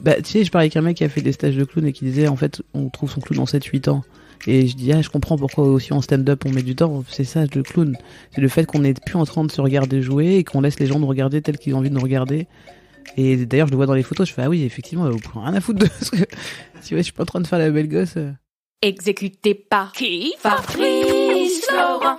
Bah, tu sais, je parlais avec un mec qui a fait des stages de clown et qui disait, en fait, on trouve son clown en 7-8 ans. Et je dis, je comprends pourquoi aussi en stand-up on met du temps. C'est ça, le clown. C'est le fait qu'on n'est plus en train de se regarder jouer et qu'on laisse les gens nous regarder tels qu'ils ont envie de nous regarder. Et d'ailleurs, je le vois dans les photos, je fais, ah oui, effectivement, vous prenez rien à foutre de ce que... Tu vois, je suis pas en train de faire la belle gosse. Exécuté par qui? Fabrice Florent.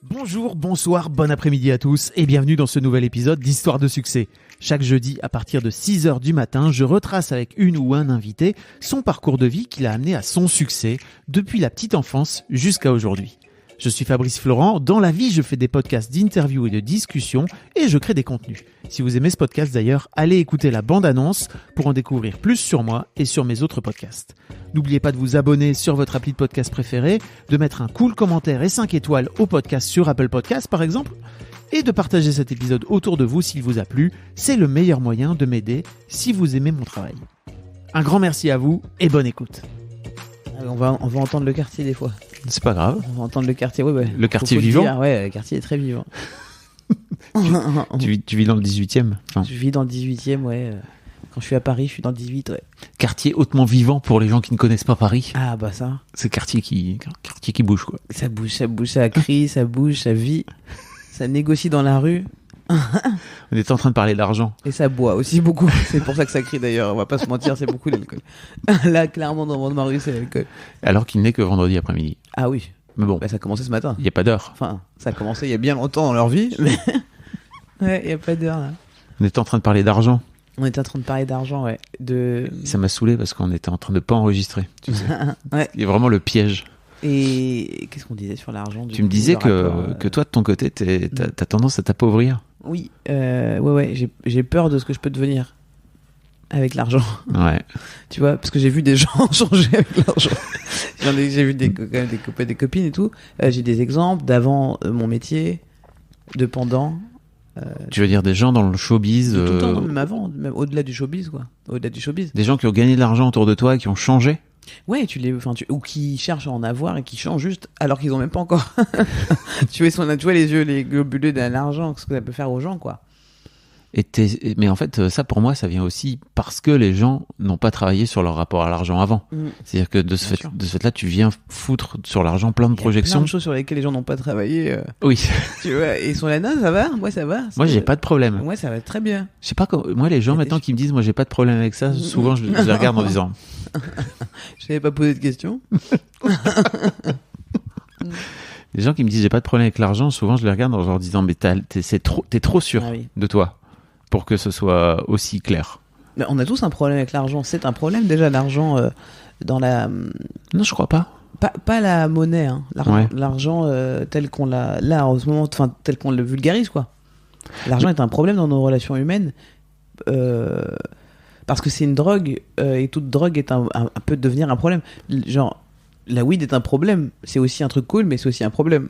Bonjour, bonsoir, bon après-midi à tous et bienvenue dans ce nouvel épisode d'Histoire de succès. Chaque jeudi, à partir de 6h du matin, je retrace avec une ou un invité son parcours de vie qui l'a amené à son succès depuis la petite enfance jusqu'à aujourd'hui. Je suis Fabrice Florent, dans la vie je fais des podcasts d'interviews et de discussions et je crée des contenus. Si vous aimez ce podcast d'ailleurs, allez écouter la bande-annonce pour en découvrir plus sur moi et sur mes autres podcasts. N'oubliez pas de vous abonner sur votre appli de podcast préféré, de mettre un cool commentaire et 5 étoiles au podcast sur Apple Podcasts par exemple, et de partager cet épisode autour de vous s'il vous a plu. C'est le meilleur moyen de m'aider si vous aimez mon travail. Un grand merci à vous et bonne écoute. On va entendre le quartier des fois. C'est pas grave. On va entendre le quartier, ouais. Le quartier Faut vivant. dire, ouais, le quartier est très vivant. Tu vis dans le 18e enfin, Je vis dans le 18e, ouais. Quand je suis à Paris, je suis dans le 18, ouais. quartier hautement vivant pour les gens qui ne connaissent pas Paris. Ah bah ça. C'est quartier qui bouge quoi. Ça bouge, ça crie, ça bouge, ça vit. Ça négocie dans la rue. On était en train de parler d'argent. Et ça boit aussi beaucoup. C'est pour ça que ça crie d'ailleurs. On va pas se mentir, c'est beaucoup l'alcool. Là, clairement, dans ma rue, c'est l'alcool. Alors qu'il n'est que vendredi après-midi. Ah oui. Mais bon, Bah, ça a commencé ce matin. il n'y a pas d'heure. Enfin, ça a commencé il y a bien longtemps dans leur vie. Mais... ouais, il n'y a pas d'heure là. On était en train de parler d'argent. On était en train de parler d'argent, ouais. Ça m'a saoulé parce qu'on était en train de pas enregistrer. Tu sais. Ouais. Il y a vraiment le piège. Et qu'est-ce qu'on disait sur l'argent Tu me disais que toi, de ton côté, t'as tendance à t'appauvrir. Oui, ouais. J'ai peur de ce que je peux devenir avec l'argent. Ouais. Tu vois, parce que j'ai vu des gens changer avec l'argent. J'ai vu quand même des copains, des copines et tout. J'ai des exemples d'avant mon métier, de pendant. Tu veux dire des gens dans le showbiz Tout le temps, non, même avant, même au-delà du showbiz, quoi. Au-delà du showbiz. Des gens qui ont gagné de l'argent autour de toi et qui ont changé. Ouais, ou qui cherchent à en avoir et qui changent juste alors qu'ils ont même pas encore. tu vois les yeux, les globuleux de l'argent, ce que ça peut faire aux gens, quoi. Mais en fait, ça pour moi, ça vient aussi parce que les gens n'ont pas travaillé sur leur rapport à l'argent avant. C'est-à-dire que de ce fait-là, tu viens foutre sur l'argent plein de projections. Il y a plein de choses sur lesquelles les gens n'ont pas travaillé. Oui. Tu vois, et ils sont là, non, ça va, moi ça va. Moi, j'ai pas de problème. Moi, ça va très bien. Je sais pas moi, les gens maintenant qui me disent, moi, j'ai pas de problème avec ça, souvent, je les regarde en disant. Je n'avais pas posé de questions. Les gens qui me disent, j'ai pas de problème avec l'argent, souvent, je les regarde en leur disant, mais t'es trop sûr de toi pour que ce soit aussi clair. Mais on a tous un problème avec l'argent. C'est un problème déjà, l'argent dans la... Non, je crois pas. Pas la monnaie, hein. Ouais. L'argent tel qu'on l'a là en ce moment, enfin tel qu'on le vulgarise, quoi. L'argent est un problème dans nos relations humaines parce que c'est une drogue et toute drogue est peut devenir un problème. Genre la weed est un problème, c'est aussi un truc cool, mais c'est aussi un problème.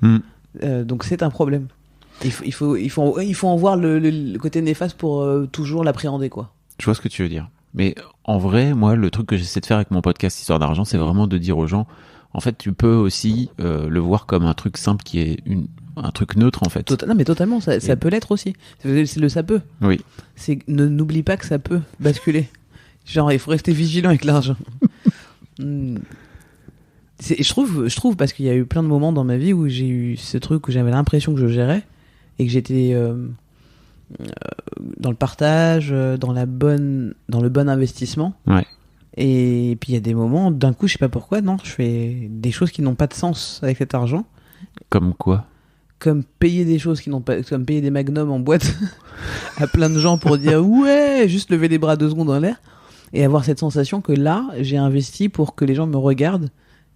Donc c'est un problème. Il faut en voir le côté néfaste pour toujours l'appréhender, quoi. Je vois ce que tu veux dire. Mais en vrai, moi, le truc que j'essaie de faire avec mon podcast Histoire d'argent, c'est vraiment de dire aux gens, en fait, tu peux aussi le voir comme un truc simple qui est un truc neutre, en fait. Non, mais totalement, ça peut l'être aussi. C'est le ça peut. Oui. N'oublie pas que ça peut basculer. Genre, il faut rester vigilant avec l'argent. Je trouve, parce qu'il y a eu plein de moments dans ma vie où j'ai eu ce truc où j'avais l'impression que je gérais et que j'étais dans le partage, dans le bon investissement. Ouais. Et puis il y a des moments, d'un coup, je sais pas pourquoi, non, je fais des choses qui n'ont pas de sens avec cet argent. Comme quoi ? Comme payer des choses qui n'ont pas, comme payer des magnums en boîte à plein de gens pour dire ouais, juste lever les bras 2 secondes en l'air et avoir cette sensation que là, j'ai investi pour que les gens me regardent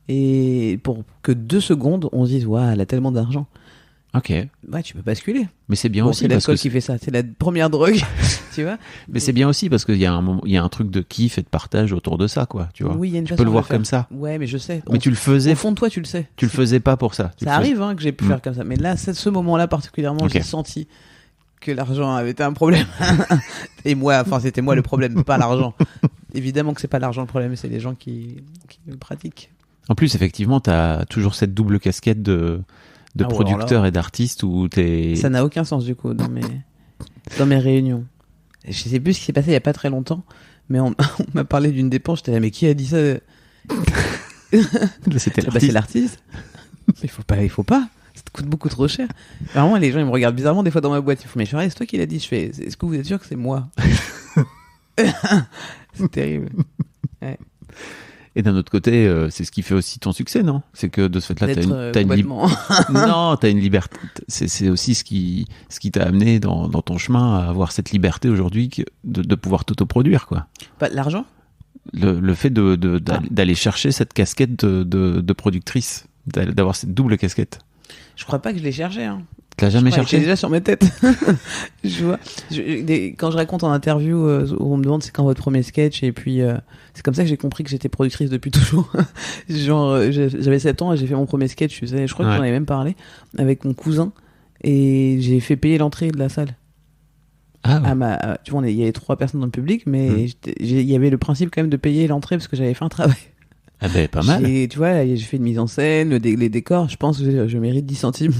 et pour que 2 secondes, on se dise ouais, elle a tellement d'argent. Ok. Ouais, tu peux basculer. Mais c'est bien Bon, aussi c'est parce l'alcool que qui fait ça, c'est la première drogue, tu vois. Mais c'est bien aussi parce qu'il y a un truc de kiff et de partage autour de ça, quoi. Tu vois. Oui, il y a une tu façon peux le de voir faire. comme ça. Ouais, mais je sais. Mais tu le faisais. Au fond de toi, tu le sais. Tu le faisais pas pour ça. Ça arrive que j'ai pu faire comme ça. Mais là, ce moment-là particulièrement, j'ai senti que l'argent avait été un problème. Et moi, c'était moi le problème, pas l'argent. Évidemment que c'est pas l'argent le problème, c'est les gens qui le pratiquent. En plus, effectivement, t'as toujours cette double casquette de producteur et d'artiste où t'es... Ça n'a aucun sens du coup dans mes réunions. Je sais plus ce qui s'est passé il y a pas très longtemps, mais on m'a parlé d'une dépense. J'étais là, mais qui a dit ça? C'était Bah, c'est l'artiste. Il faut pas. Ça te coûte beaucoup trop cher. Vraiment, les gens ils me regardent bizarrement des fois dans ma boîte. Ils font, mais Charles, c'est toi qui l'as dit. Je fais, est-ce que vous êtes sûr que c'est moi? C'est terrible. Ouais. Et d'un autre côté, c'est ce qui fait aussi ton succès, non? C'est que de ce fait-là, t'as une non, t'as une liberté. C'est aussi ce qui t'a amené dans ton chemin à avoir cette liberté aujourd'hui de pouvoir t'autoproduire, quoi. Pas l'argent? Le fait d'aller chercher cette casquette de productrice, d'avoir cette double casquette. Je crois pas que je l'ai cherché. Hein. Tu l'as jamais C'est cherché? déjà sur mes têtes. Je vois. Quand je raconte en interview, où on me demande c'est quand votre premier sketch, et puis c'est comme ça que j'ai compris que j'étais productrice depuis toujours. Genre, j'avais 7 ans et j'ai fait mon premier sketch. Je crois que j'en avais même parlé avec mon cousin, et j'ai fait payer l'entrée de la salle. Ah ouais. Tu vois, il y avait 3 personnes dans le public, mais il y avait le principe quand même de payer l'entrée parce que j'avais fait un travail. Ah ben, pas mal. Tu vois, j'ai fait une mise en scène, les décors, je pense que je mérite 10 centimes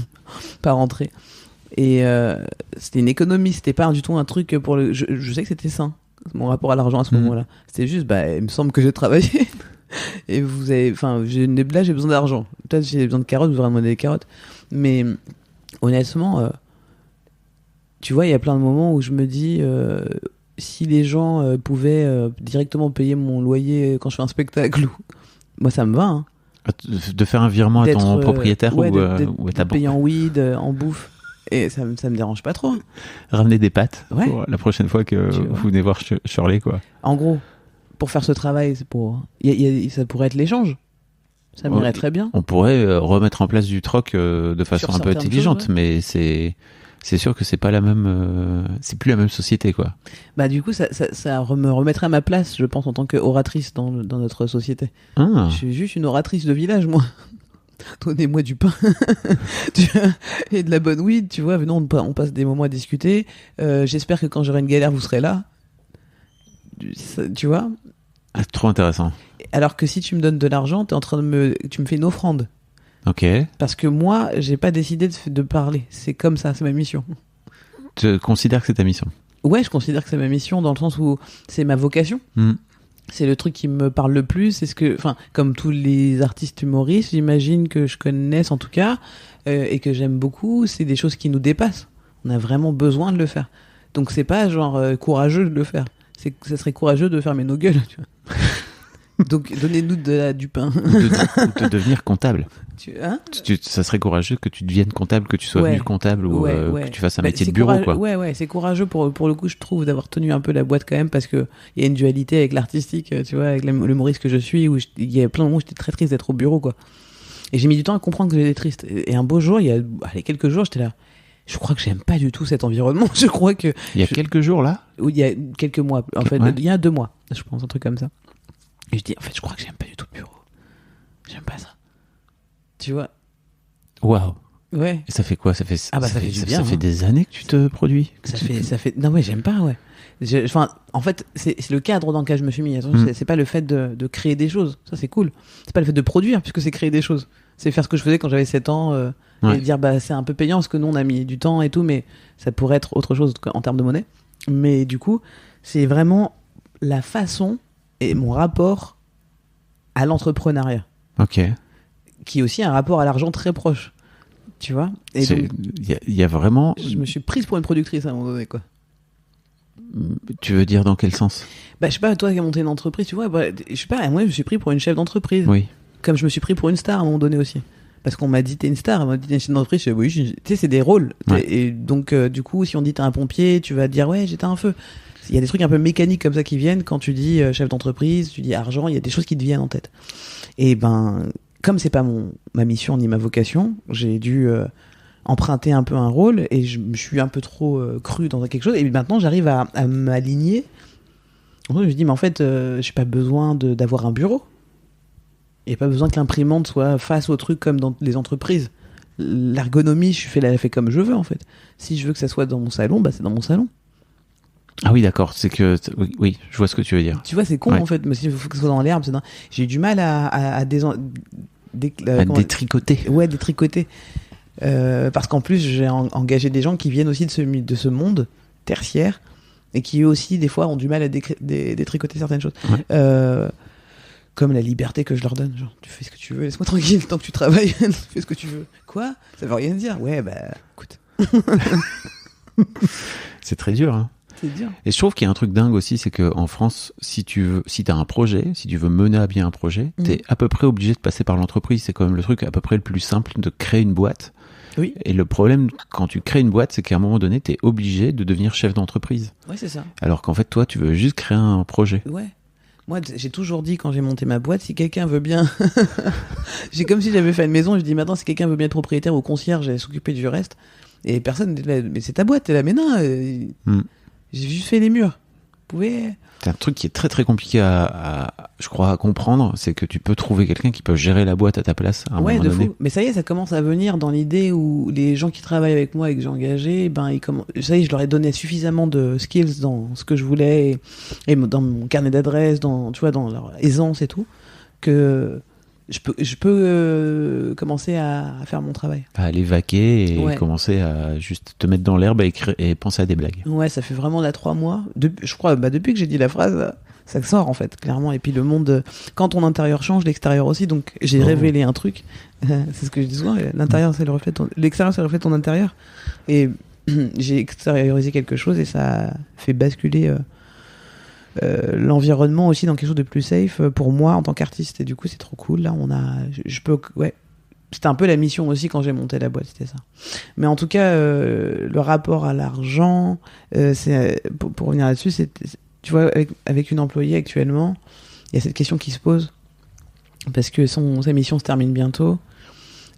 par entrée. Et c'était une économie, c'était pas du tout un truc pour le... Je sais que c'était sain, mon rapport à l'argent à ce moment-là. C'était juste, il me semble que j'ai travaillé. Et vous avez... Enfin, là, j'ai besoin d'argent. Peut-être j'ai besoin de carottes, vous aurez demandé des carottes. Mais honnêtement, tu vois, il y a plein de moments où je me dis... si les gens pouvaient directement payer mon loyer quand je fais un spectacle, moi ça me va. Hein. De faire un virement à ton propriétaire ou à ta banque. Payer en weed, en bouffe. Et ça me dérange pas trop. Ramener des pâtes ouais. pour la prochaine fois que vous venez voir Shirley, quoi. En gros, pour faire ce travail, ça pourrait être l'échange. Ça m'irait très bien. On pourrait remettre en place du troc de façon un peu intelligente, mais c'est sûr que c'est pas la même, c'est plus la même société, quoi. Bah du coup, ça me remettrait à ma place, je pense, en tant qu'oratrice dans notre société. Ah. Je suis juste une oratrice de village, moi. Donnez-moi du pain et de la bonne weed, tu vois. Venons, on passe des moments à discuter. J'espère que quand j'aurai une galère, vous serez là. Tu vois. Ah, trop intéressant. Alors que si tu me donnes de l'argent, tu me fais une offrande. Ok. Parce que moi, j'ai pas décidé de parler. C'est comme ça, c'est ma mission. Tu considères que c'est ta mission? Ouais, je considère que c'est ma mission dans le sens où c'est ma vocation. C'est le truc qui me parle le plus. C'est comme tous les artistes humoristes, j'imagine que je connaisse en tout cas, et que j'aime beaucoup, c'est des choses qui nous dépassent. On a vraiment besoin de le faire. Donc c'est pas genre courageux de le faire. Ça serait courageux de fermer nos gueules, tu vois. Donc donnez-nous du pain. Ou de devenir comptable. Hein, ça serait courageux que tu deviennes comptable, que tu sois venu comptable ou que tu fasses un métier de bureau, quoi. Ouais, c'est courageux pour le coup, je trouve, d'avoir tenu un peu la boîte quand même, parce que il y a une dualité avec l'artistique, tu vois, avec l'humoriste que je suis, où il y a plein de moments où j'étais très triste d'être au bureau, quoi. Et j'ai mis du temps à comprendre que j'étais triste. Et un beau jour, il y a quelques jours, j'étais là. Je crois que j'aime pas du tout cet environnement. Je crois que il y a quelques jours là. Il y a quelques mois, en fait, il y a 2 mois, je pense, un truc comme ça. Et je dis, en fait, je crois que j'aime pas du tout le bureau. J'aime pas ça. Tu vois. Waouh. Ouais. Et ça fait quoi? Ça fait du bien. Ça fait des années que tu te produis. Ça fait. Non, ouais, j'aime pas, ouais. En fait, c'est le cadre dans lequel je me suis mis. C'est pas le fait de créer des choses. Ça, c'est cool. C'est pas le fait de produire, puisque c'est créer des choses. C'est faire ce que je faisais quand j'avais 7 ans, et dire, c'est un peu payant, parce que nous, on a mis du temps et tout, mais ça pourrait être autre chose en termes de monnaie. Mais du coup, c'est vraiment la façon et mon rapport à l'entrepreneuriat. Ok. Qui est aussi un rapport à l'argent très proche. Tu vois. Et donc, il y a vraiment... Je me suis prise pour une productrice à un moment donné, quoi. Tu veux dire dans quel sens? Je sais pas, toi qui as monté une entreprise, tu vois, je sais pas, moi je me suis pris pour une chef d'entreprise. Oui. Comme je me suis pris pour une star à un moment donné aussi. Parce qu'on m'a dit t'es une star, on m'a dit t'es une chef d'entreprise, je dis oui, tu sais, c'est des rôles. Ouais. Et donc, du coup, si on dit t'es un pompier, tu vas dire ouais, j'étais un feu. Il y a des trucs un peu mécaniques comme ça qui viennent quand tu dis chef d'entreprise, tu dis argent, il y a des choses qui te viennent en tête. Et comme c'est pas ma mission ni ma vocation, j'ai dû emprunter un peu un rôle et je me suis un peu trop cru dans quelque chose. Et maintenant, j'arrive à m'aligner. Je me dis, mais en fait, j'ai pas besoin d'avoir un bureau. Il n'y a pas besoin que l'imprimante soit face au truc comme dans les entreprises. L'ergonomie, je la fais comme je veux, en fait. Si je veux que ça soit dans mon salon, c'est dans mon salon. Ah oui, d'accord. C'est que oui, je vois ce que tu veux dire. Tu vois, c'est con en fait, mais s'il faut que ce soit dans l'herbe, j'ai eu du mal à détricoter. Ouais, détricoter. Parce qu'en plus, j'ai engagé des gens qui viennent aussi de ce monde tertiaire et qui eux aussi des fois ont du mal à détricoter certaines choses. Comme la liberté que je leur donne, genre tu fais ce que tu veux, laisse-moi tranquille tant que tu travailles, fais ce que tu veux. Quoi? Ça veut rien dire. Ouais, bah écoute. C'est très dur, hein. C'est dur. Et je trouve qu'il y a un truc dingue aussi, c'est qu'en France, si t'as un projet, si tu veux mener à bien un projet, t'es à peu près obligé de passer par l'entreprise. C'est quand même le truc à peu près le plus simple de créer une boîte. Oui. Et le problème, quand tu crées une boîte, c'est qu'à un moment donné, t'es obligé de devenir chef d'entreprise. Ouais, c'est ça. Alors qu'en fait, toi, tu veux juste créer un projet. Ouais. Moi, j'ai toujours dit quand j'ai monté ma boîte, si quelqu'un veut bien... j'ai comme si j'avais fait une maison, je dis maintenant, si quelqu'un veut bien être propriétaire ou concierge, j'allais s'occuper du reste. Et personne n'était là, mais c'est ta boîte, t'es là, mais non, j'ai juste fait les murs. Vous pouvez... C'est un truc qui est très très compliqué je crois, à comprendre, c'est que tu peux trouver quelqu'un qui peut gérer la boîte à ta place à un moment donné. Fou. Mais ça y est, ça commence à venir dans l'idée où les gens qui travaillent avec moi et que j'ai engagés, ça y est, je leur ai donné suffisamment de skills dans ce que je voulais et dans mon carnet d'adresses, dans leur aisance et tout, que je peux commencer à faire mon travail. À aller vaquer et commencer à juste te mettre dans l'herbe et penser à des blagues. Ouais, ça fait vraiment là 3 mois. Je crois, depuis que j'ai dit la phrase, ça sort en fait, clairement. Et puis le monde, quand ton intérieur change, l'extérieur aussi. Donc j'ai révélé un truc. C'est ce que je dis souvent. L'intérieur, c'est le reflet l'extérieur, c'est le reflet de ton intérieur. Et j'ai extériorisé quelque chose et ça fait basculer l'environnement aussi dans quelque chose de plus safe pour moi en tant qu'artiste. Et du coup, c'est trop cool. Là, c'était un peu la mission aussi quand j'ai monté la boîte, c'était ça. Mais en tout cas, le rapport à l'argent, pour revenir là-dessus, tu vois, avec une employée actuellement, il y a cette question qui se pose parce que sa mission se termine bientôt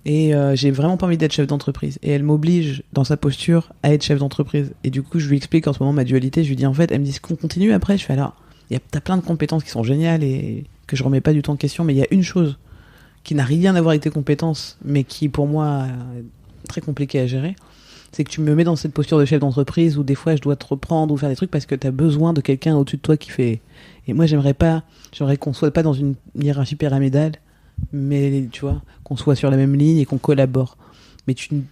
et j'ai vraiment pas envie d'être chef d'entreprise. Et elle m'oblige dans sa posture à être chef d'entreprise. Et du coup, je lui explique en ce moment ma dualité. Je lui dis en fait, elle me dit qu'on continue après. Je fais alors, t'as plein de compétences qui sont géniales et que je remets pas du tout en question, mais il y a une chose qui n'a rien à voir avec tes compétences, mais qui pour moi est très compliqué à gérer, c'est que tu me mets dans cette posture de chef d'entreprise où des fois je dois te reprendre ou faire des trucs parce que tu as besoin de quelqu'un au-dessus de toi qui fait... Et moi j'aimerais qu'on soit pas dans une hiérarchie pyramidale, mais tu vois, qu'on soit sur la même ligne et qu'on collabore. Mais tu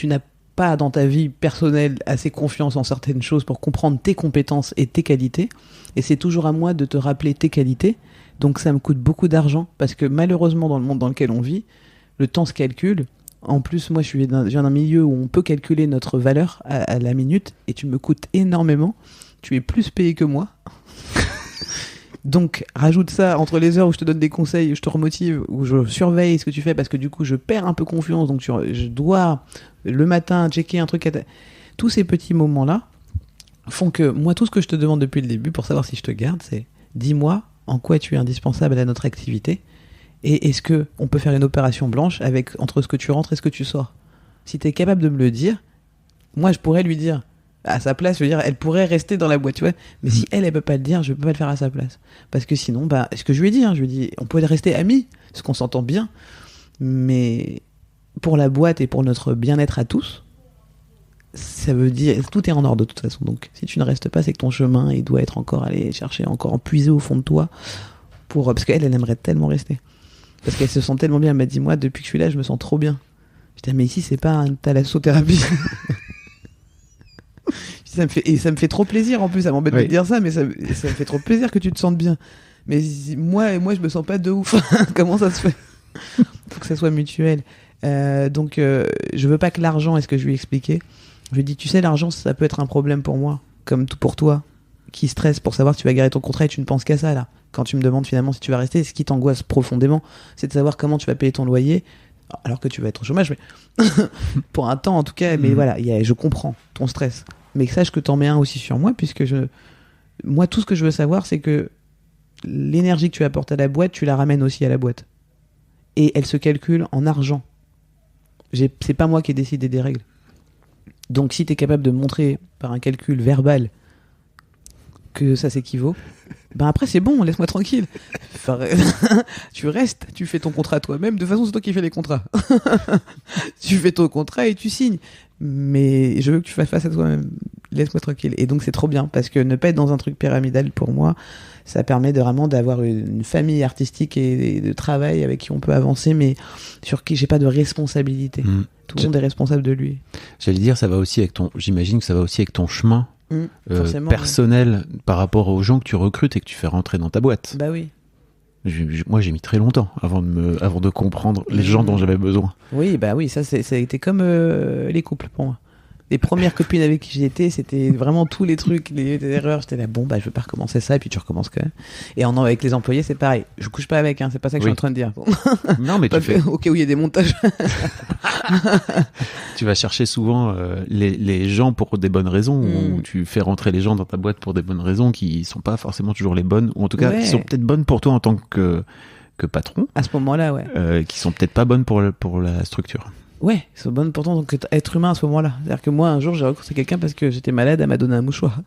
n'as pas dans ta vie personnelle assez confiance en certaines choses pour comprendre tes compétences et tes qualités, et c'est toujours à moi de te rappeler tes qualités. Donc ça me coûte beaucoup d'argent parce que malheureusement dans le monde dans lequel on vit, le temps se calcule. En plus, moi je viens d'un milieu où on peut calculer notre valeur à la minute et tu me coûtes énormément. Tu es plus payé que moi. Donc rajoute ça entre les heures où je te donne des conseils, où je te remotive, où je surveille ce que tu fais parce que du coup je perds un peu confiance. Donc je dois le matin checker un truc. Tous ces petits moments-là font que moi tout ce que je te demande depuis le début pour savoir si je te garde, c'est dis-moi en quoi tu es indispensable à notre activité et est-ce que on peut faire une opération blanche entre ce que tu rentres et ce que tu sors. Si tu es capable de me le dire, moi je pourrais lui dire à sa place, je veux dire, elle pourrait rester dans la boîte, tu vois, mais si elle peut pas le dire, je peux pas le faire à sa place parce que sinon, ce que je lui ai dit, je lui ai dit on peut rester amis parce qu'on s'entend bien, mais pour la boîte et pour notre bien-être à tous, ça veut dire tout est en ordre de toute façon. Donc si tu ne restes pas, c'est que ton chemin il doit être encore aller chercher, encore puiser au fond de toi parce qu'elle aimerait tellement rester parce qu'elle se sent tellement bien. Elle m'a dit moi depuis que je suis là je me sens trop bien. Je dis mais ici c'est pas une thalassothérapie. ça me fait trop plaisir en plus, ça m'embête de dire ça, mais ça me fait trop plaisir que tu te sentes bien. Mais moi je me sens pas de ouf. Comment ça se fait? Faut que ça soit mutuel. Donc je veux pas que l'argent, est-ce que je lui ai expliqué, je lui ai dit tu sais l'argent ça peut être un problème pour moi comme tout pour toi qui stresse pour savoir si tu vas garer ton contrat et tu ne penses qu'à ça là quand tu me demandes finalement si tu vas rester. Ce qui t'angoisse profondément c'est de savoir comment tu vas payer ton loyer alors que tu vas être au chômage mais pour un temps en tout cas. Mais voilà, je comprends ton stress, mais sache que t'en mets un aussi sur moi puisque moi tout ce que je veux savoir c'est que l'énergie que tu apportes à la boîte tu la ramènes aussi à la boîte et elle se calcule en argent. C'est pas moi qui ai décidé des règles. Donc si t'es capable de montrer par un calcul verbal que ça s'équivaut, après c'est bon, laisse-moi tranquille. Enfin, tu restes, tu fais ton contrat toi-même. De toute façon c'est toi qui fais les contrats. Tu fais ton contrat et tu signes. Mais je veux que tu fasses face à toi-même. Laisse-moi tranquille. Et donc c'est trop bien parce que ne pas être dans un truc pyramidal pour moi, ça permet vraiment d'avoir une famille artistique et de travail avec qui on peut avancer, mais sur qui j'ai pas de responsabilité. Tout le monde est responsable de lui. J'allais dire, ça va aussi avec j'imagine que ça va aussi avec ton chemin Forcément, personnel par rapport aux gens que tu recrutes et que tu fais rentrer dans ta boîte. Bah oui. Moi, j'ai mis très longtemps avant de comprendre les gens dont j'avais besoin. Oui, bah oui, ça a été comme les couples pour moi. Les premières copines avec qui j'étais, c'était vraiment tous les trucs, les erreurs. J'étais là, bon, bah je veux pas recommencer ça, et puis tu recommences quand même. Et avec les employés, c'est pareil. Je couche pas avec, hein, c'est pas ça que je suis en train de dire. Non, mais tu fais. Ok, où il y a des montages. Tu vas chercher souvent les gens pour des bonnes raisons, ou tu fais rentrer les gens dans ta boîte pour des bonnes raisons qui sont pas forcément toujours les bonnes, ou en tout cas qui sont peut-être bonnes pour toi en tant que patron. À ce moment-là, ouais. Qui sont peut-être pas bonnes pour la structure. Ouais, c'est bonne pourtant donc être humain à ce moment-là. C'est-à-dire que moi, un jour, j'ai recruté quelqu'un parce que j'étais malade, elle m'a donné un mouchoir.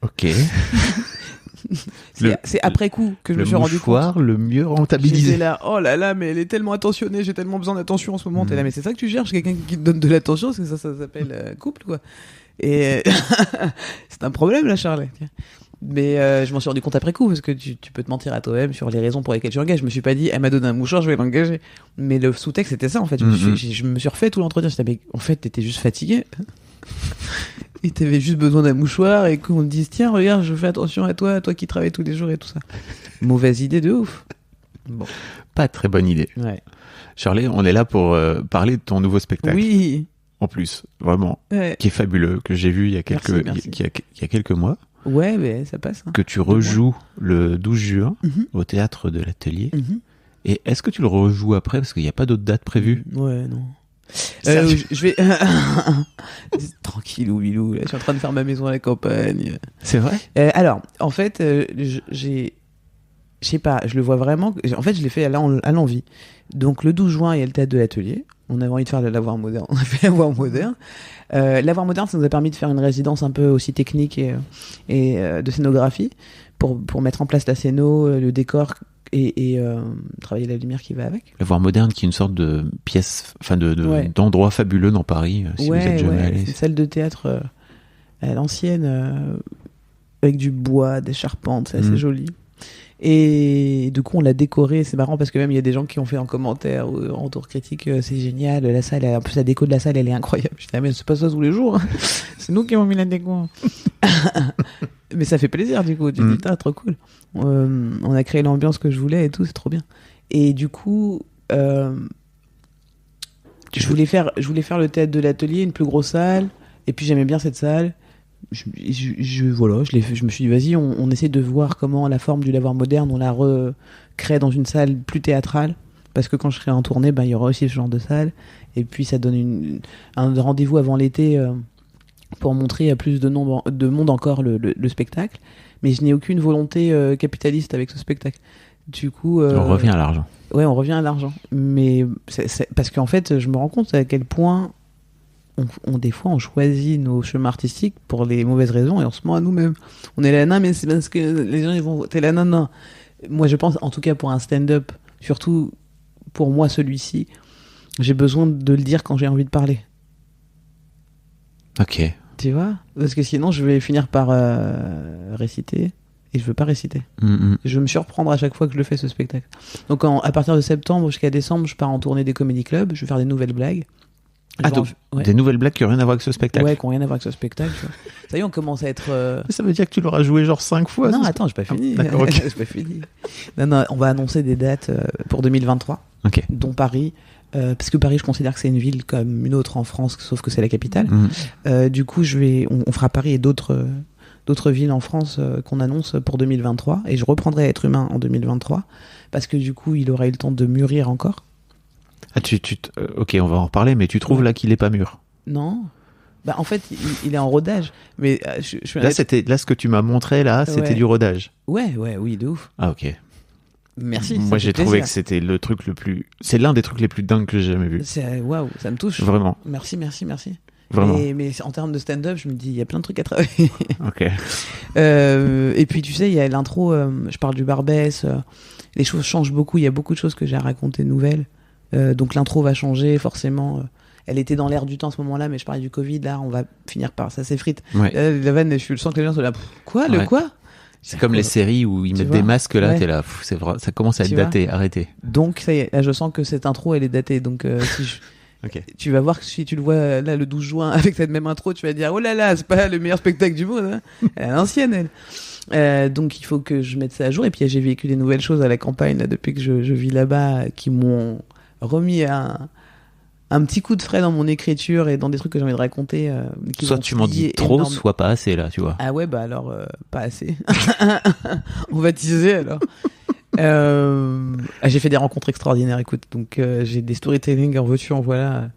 Ok. C'est après coup que je me suis rendu compte. Le mouchoir le mieux rentabilisé. J'étais là, oh là là, mais elle est tellement attentionnée, j'ai tellement besoin d'attention en ce moment. T'es là, mais c'est ça que tu cherches, quelqu'un qui te donne de l'attention, parce que ça s'appelle couple, quoi. Et c'est un problème, là, Charlie. Mais je m'en suis rendu compte après coup, parce que tu peux te mentir à toi-même sur les raisons pour lesquelles tu engages. Je me suis pas dit, elle m'a donné un mouchoir, je vais l'engager. Mais le sous-texte, c'était ça, en fait. Je me suis refait tout l'entretien. J'étais, mais en fait, t'étais juste fatigué. Et t'avais juste besoin d'un mouchoir, et qu'on te dise, tiens, regarde, je fais attention à toi qui travailles tous les jours et tout ça. Mauvaise idée de ouf. Bon. Pas très bonne idée. Ouais. Charlie, on est là pour parler de ton nouveau spectacle. Oui. En plus, vraiment. Ouais. Qui est fabuleux, que j'ai vu il y a quelques mois. Ouais, mais ça passe. Hein. Que tu rejoues le 12 juin au théâtre de l'Atelier. Et est-ce que tu le rejoues après, parce qu'il n'y a pas d'autres dates prévues? Ouais, non. Je vais tranquillou bilou, là, je suis en train de faire ma maison à la campagne. C'est vrai? Alors, en fait, je sais pas, je le vois vraiment. En fait, je l'ai fait à l'envie. Donc, le 12 juin, il y a le théâtre de l'Atelier. On avait envie de faire le Lavoir moderne. On a fait Lavoir moderne. Lavoir moderne, ça nous a permis de faire une résidence un peu aussi technique et de scénographie pour mettre en place la scéno, le décor et travailler la lumière qui va avec. Lavoir moderne, qui est une sorte de pièce, enfin d'endroit fabuleux dans Paris, si vous êtes jamais allé. C'est une salle de théâtre à l'ancienne, avec du bois, des charpentes, c'est assez joli. Et du coup, on l'a décoré. C'est marrant parce que même il y a des gens qui ont fait en commentaire ou en retour critique, c'est génial. La salle, en plus la déco de la salle, elle est incroyable. Je dis, mais c'est pas ça tous les jours. C'est nous qui avons mis la déco. Mais ça fait plaisir du coup. Tu dis, trop cool. On a créé l'ambiance que je voulais et tout, c'est trop bien. Et du coup, je voulais faire le théâtre de l'Atelier, une plus grosse salle. Et puis j'aimais bien cette salle. Voilà, je me suis dit, vas-y, on essaie de voir comment la forme du Lavoir moderne, on la recrée dans une salle plus théâtrale. Parce que quand je serai en tournée, il y aura aussi ce genre de salle. Et puis ça donne un rendez-vous avant l'été pour montrer à plus de monde encore le spectacle. Mais je n'ai aucune volonté capitaliste avec ce spectacle. Du coup, on revient à l'argent. Ouais, on revient à l'argent. Mais c'est parce qu'en fait, je me rends compte à quel point des fois on choisit nos chemins artistiques pour les mauvaises raisons et on se ment à nous-mêmes. On est là, non, mais c'est parce que les gens ils vont voter là, non. Moi je pense, en tout cas pour un stand-up, surtout pour moi celui-ci, j'ai besoin de le dire quand j'ai envie de parler. Ok. Tu vois? Parce que sinon je vais finir par réciter et je veux pas réciter. Je veux me surprendre à chaque fois que je le fais ce spectacle. Donc à partir de septembre jusqu'à décembre, je pars en tournée des comedy clubs, je vais faire des nouvelles blagues. Des nouvelles blagues qui n'ont rien à voir avec ce spectacle. Ouais, qui n'ont rien à voir avec ce spectacle. Tu vois. Ça y est, on commence à être... Ça veut dire que tu l'auras joué genre 5 fois. Non, attends, j'ai pas fini. D'accord, ok. J'ai pas fini. Non, on va annoncer des dates pour 2023, dont Paris. Parce que Paris, je considère que c'est une ville comme une autre en France, sauf que c'est la capitale. Du coup, on fera Paris et d'autres villes en France qu'on annonce pour 2023. Et je reprendrai Être humain en 2023, parce que du coup, il aura eu le temps de mûrir encore. Ah, ok, on va en reparler, mais tu trouves là qu'il est pas mûr? Non. En fait, il est en rodage. Mais là, ce que tu m'as montré là, c'était du rodage. Oui, de ouf. Ah, ok. Merci. Moi, j'ai trouvé que c'était c'est l'un des trucs les plus dingues que j'ai jamais vu. Waouh, ça me touche. Vraiment. Merci. Vraiment. Mais en termes de stand-up, je me dis, il y a plein de trucs à travailler. Ok. Et puis, tu sais, il y a l'intro, je parle du Barbès. Les choses changent beaucoup. Il y a beaucoup de choses que j'ai à raconter nouvelles. Donc l'intro va changer forcément. Elle était dans l'air du temps à ce moment-là, mais je parlais du Covid. Là, on va finir par ça s'effrite. Ouais. La vanne, je sens que les gens sont là. Quoi? Le quoi? C'est comme les séries où ils mettent des masques là. T'es là. C'est vrai, ça commence à être daté. Arrêtez. Donc ça y est. Là, je sens que cette intro, elle est datée. Donc Ok. Tu vas voir que si tu le vois là le 12 juin avec cette même intro, tu vas dire oh là là, c'est pas le meilleur spectacle du monde. Hein. Elle est à l'ancienne, elle. Donc il faut que je mette ça à jour. Et puis j'ai vécu des nouvelles choses à la campagne là, depuis que je vis là-bas qui m'ont remis un petit coup de frais dans mon écriture et dans des trucs que j'ai envie de raconter. Qui Soit vont tu m'en dis plier trop, énorme. soit pas assez là, tu vois. Ah ouais, bah alors pas assez. On va teaser alors. J'ai fait des rencontres extraordinaires, écoute. Donc j'ai des storytelling en veux-tu, en voilà,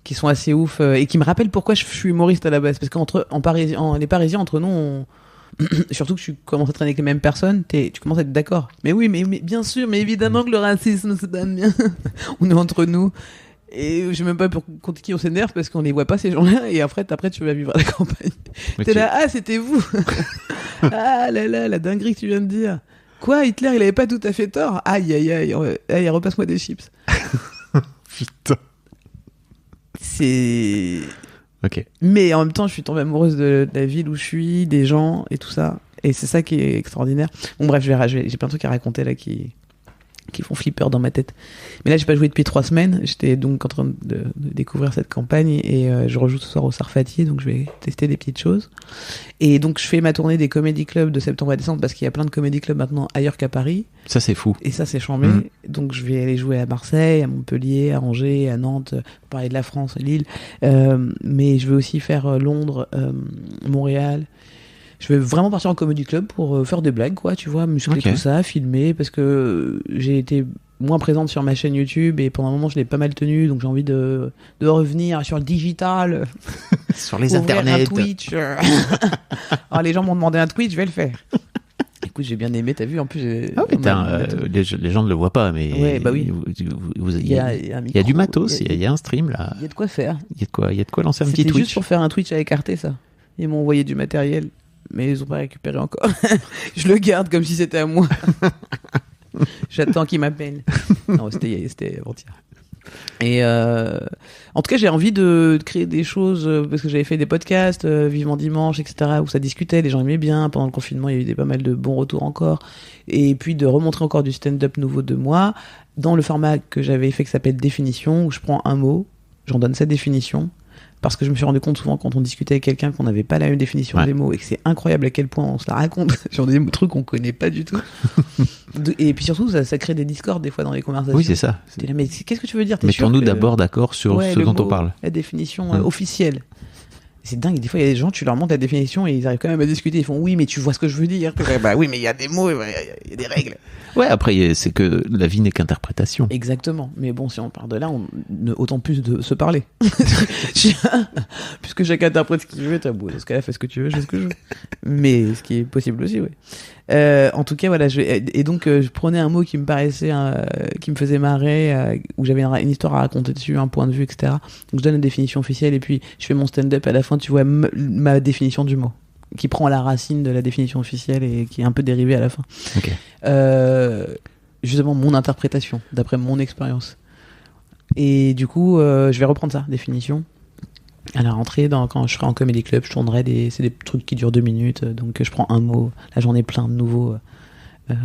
qui sont assez ouf et qui me rappellent pourquoi je suis humoriste à la base. Parce les Parisiens, entre nous, surtout que tu commences à traîner avec les mêmes personnes, tu commences à être d'accord. Mais oui, mais bien sûr, mais évidemment que le racisme, c'est pas bien. On est entre nous. Et je sais même pas contre qui on s'énerve parce qu'on les voit pas ces gens-là. Et après tu vas vivre à la campagne. T'es là, ah, c'était vous. Ah là là, la dinguerie que tu viens de dire. Quoi, Hitler, il avait pas tout à fait tort. Aïe, aïe, aïe. Allez, repasse-moi des chips. Putain. C'est... Ok. Mais en même temps, je suis tombée amoureuse de la ville où je suis, des gens et tout ça. Et c'est ça qui est extraordinaire. Bon, bref, j'ai plein de trucs à raconter là qui font flipper dans ma tête. Mais là, j'ai pas joué depuis 3 semaines. J'étais donc en train de découvrir cette campagne et je rejoue ce soir au Sarfati, donc je vais tester des petites choses. Et donc, je fais ma tournée des comédie clubs de septembre à décembre parce qu'il y a plein de comédie clubs maintenant ailleurs qu'à Paris. Ça, c'est fou. Et ça, c'est chambé. Donc, je vais aller jouer à Marseille, à Montpellier, à Angers, à Nantes, pour parler de la France, Lille. Mais je vais aussi faire Londres, Montréal. Je vais vraiment partir en comedy club pour faire des blagues, quoi, tu vois, muscler tout ça, filmer, parce que j'ai été moins présente sur ma chaîne YouTube et pendant un moment je l'ai pas mal tenue, donc j'ai envie de revenir sur le digital, sur les ouvrir internets. un Twitch. Alors les gens m'ont demandé un Twitch, je vais le faire. Écoute, j'ai bien aimé, t'as vu, en plus Les gens ne le voient pas, mais ouais, bah oui. Il y a du matos, il y a un stream là. Il y a de quoi faire. Il y a de quoi lancer un petit C'était Twitch. juste pour faire un Twitch à écarter, ça. Ils m'ont envoyé du matériel, mais ils ont pas récupéré encore. Je le garde comme si c'était à moi. J'attends qu'ils m'appellent. Non, c'était avant-hier. Et en tout cas, j'ai envie de créer des choses parce que j'avais fait des podcasts, Vivement Dimanche, etc., où ça discutait, les gens aimaient bien. Pendant le confinement, il y a eu pas mal de bons retours encore. Et puis de remontrer encore du stand-up nouveau de moi dans le format que j'avais fait qui s'appelle Définition, où je prends un mot, j'en donne 7 définitions. Parce que je me suis rendu compte souvent quand on discutait avec quelqu'un qu'on n'avait pas la même définition des mots et que c'est incroyable à quel point on se la raconte sur des trucs qu'on connaît pas du tout. Et puis surtout, ça crée des discords des fois dans les conversations. Oui, c'est ça. T'es là, mais qu'est-ce que tu veux dire? Mettons-nous d'abord d'accord sur ce dont on parle. La définition officielle. C'est dingue, des fois il y a des gens, tu leur montres la définition et ils arrivent quand même à discuter, ils font oui mais tu vois ce que je veux dire. Bah oui mais il y a des mots, il y a des règles. Ouais, après c'est que la vie n'est qu'interprétation. Exactement, mais bon si on part de là, autant plus de se parler. Puisque chacun interprète ce qu'il veut, t'as beau, dans ce cas-là fais ce que tu veux, je fais ce que je veux. Mais ce qui est possible aussi, oui. En tout cas voilà, et donc je prenais un mot qui me paraissait, qui me faisait marrer, où j'avais une histoire à raconter dessus, un point de vue, etc. Donc je donne une définition officielle et puis je fais mon stand-up à la fin, tu vois ma définition du mot, qui prend la racine de la définition officielle et qui est un peu dérivée à la fin. Okay. Justement mon interprétation d'après mon expérience. Et du coup, je vais reprendre ça, définition. À la rentrée, quand je serai en comedy club, je tournerai c'est des trucs qui durent 2 minutes, donc je prends un mot. Là, j'en ai plein de nouveaux.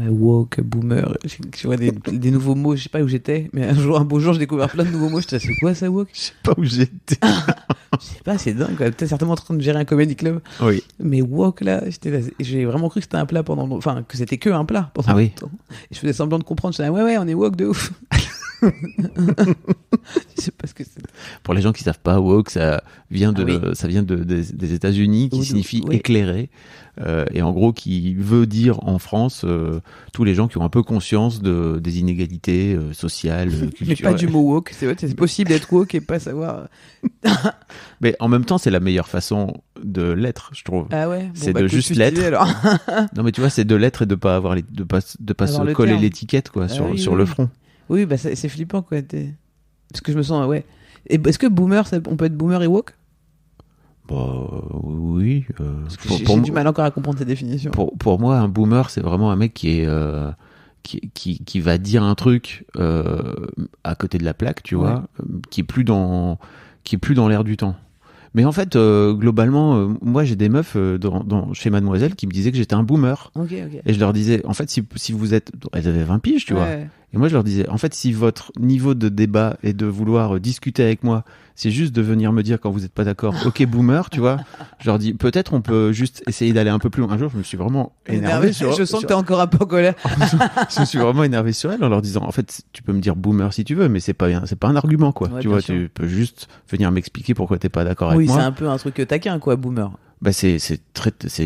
Woke, boomer, je vois des nouveaux mots, je sais pas où j'étais, mais un beau jour, j'ai découvert plein de nouveaux mots. J'étais là, c'est quoi ça, woke? Je sais pas où j'étais. Je sais pas, c'est dingue, quoi. Peut-être certainement en train de gérer un comedy club. Oui. Mais woke, là, j'ai vraiment cru que c'était un plat enfin, que c'était que un plat pendant longtemps. Et je faisais semblant de comprendre, je disais, ouais, on est woke de ouf. Je sais pas ce que c'est. Pour les gens qui savent pas, woke, ça vient des États-Unis, qui signifie éclairé, et en gros qui veut dire en France tous les gens qui ont un peu conscience des inégalités sociales, culturelles. Mais pas du mot woke, c'est possible d'être woke et pas savoir. Mais en même temps, c'est la meilleure façon de l'être, je trouve. Ah ouais. C'est de juste l'être. Non mais tu vois, c'est de l'être et de pas avoir de pas se coller l'étiquette quoi sur le front. Oui, bah c'est flippant quoi. Parce que je me sens Et est-ce que boomer, on peut être boomer et woke? Bah oui. Parce que j'ai du mal encore à comprendre cette définition. Pour moi, un boomer, c'est vraiment un mec qui est qui va dire un truc à côté de la plaque, tu vois, qui est plus dans l'air du temps. Mais en fait, globalement, moi j'ai des meufs chez Mademoiselle qui me disaient que j'étais un boomer. Ok. Et je leur disais, en fait, si vous êtes... Elles avaient 20 piges, tu vois. Et moi je leur disais, en fait, si votre niveau de débat est de vouloir discuter avec moi, c'est juste de venir me dire quand vous n'êtes pas d'accord, ok boomer, tu vois. Je leur dis, peut-être on peut juste essayer d'aller un peu plus loin. Un jour, je me suis vraiment énervé Je sens que t'es encore un peu en colère. Je me suis vraiment énervé sur elle en leur disant, en fait, tu peux me dire boomer si tu veux, mais c'est pas un argument, quoi. Ouais, tu vois, sûr. tu peux juste venir m'expliquer pourquoi t'es pas d'accord avec Oui, moi. c'est un peu un truc taquin, quoi, boomer. Bah c'est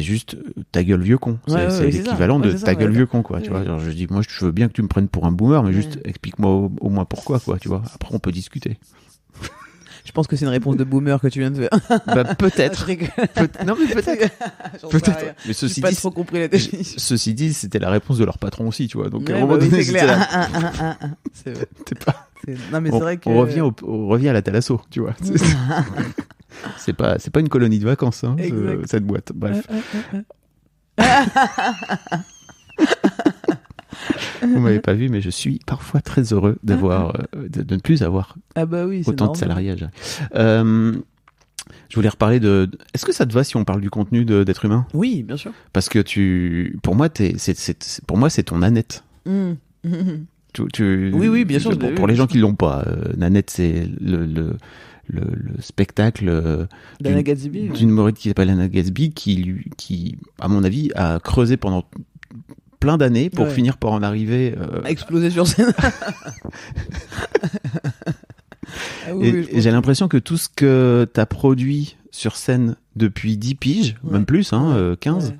juste ta gueule vieux con. C'est l'équivalent de ta gueule vieux con, quoi. Tu vois, genre, je dis, moi, je veux bien que tu me prennes pour un boomer, mais juste explique-moi au moins pourquoi, quoi. Tu vois. Après, on peut discuter. Je pense que c'est une réponse de boomer que tu viens de faire. Bah peut-être. Non mais peut-être. Peut-être. Mais ceci J'ai pas dit, trop compris la définition. ceci dit, c'était la réponse de leur patron aussi, tu vois. Donc à un Ouais, moment bah oui, donné, c'est c'était clair. là. C'est vrai. T'es pas. Non, mais c'est vrai que. On revient à la Thalasso, tu vois. C'est pas une colonie de vacances, hein, cette boîte. Bref. Vous m'avez pas vu, mais je suis parfois très heureux d'avoir de ne plus avoir Ah bah oui, c'est autant normal. de salariés. Je voulais reparler de. Est-ce que ça te va si on parle du contenu d'être humain ? Oui, bien sûr. Parce que pour moi, c'est ton Nanette. Oui, bien sûr. Pour les gens qui l'ont pas, Nanette, c'est le spectacle d'Anna Gatsby, d'une humoriste qui s'appelle Anna Gatsby, qui, à mon avis, a creusé pendant plein d'années pour finir par en arriver à exploser sur scène. Et j'ai l'impression que tout ce que tu as produit sur scène depuis 10 piges, même plus, 15,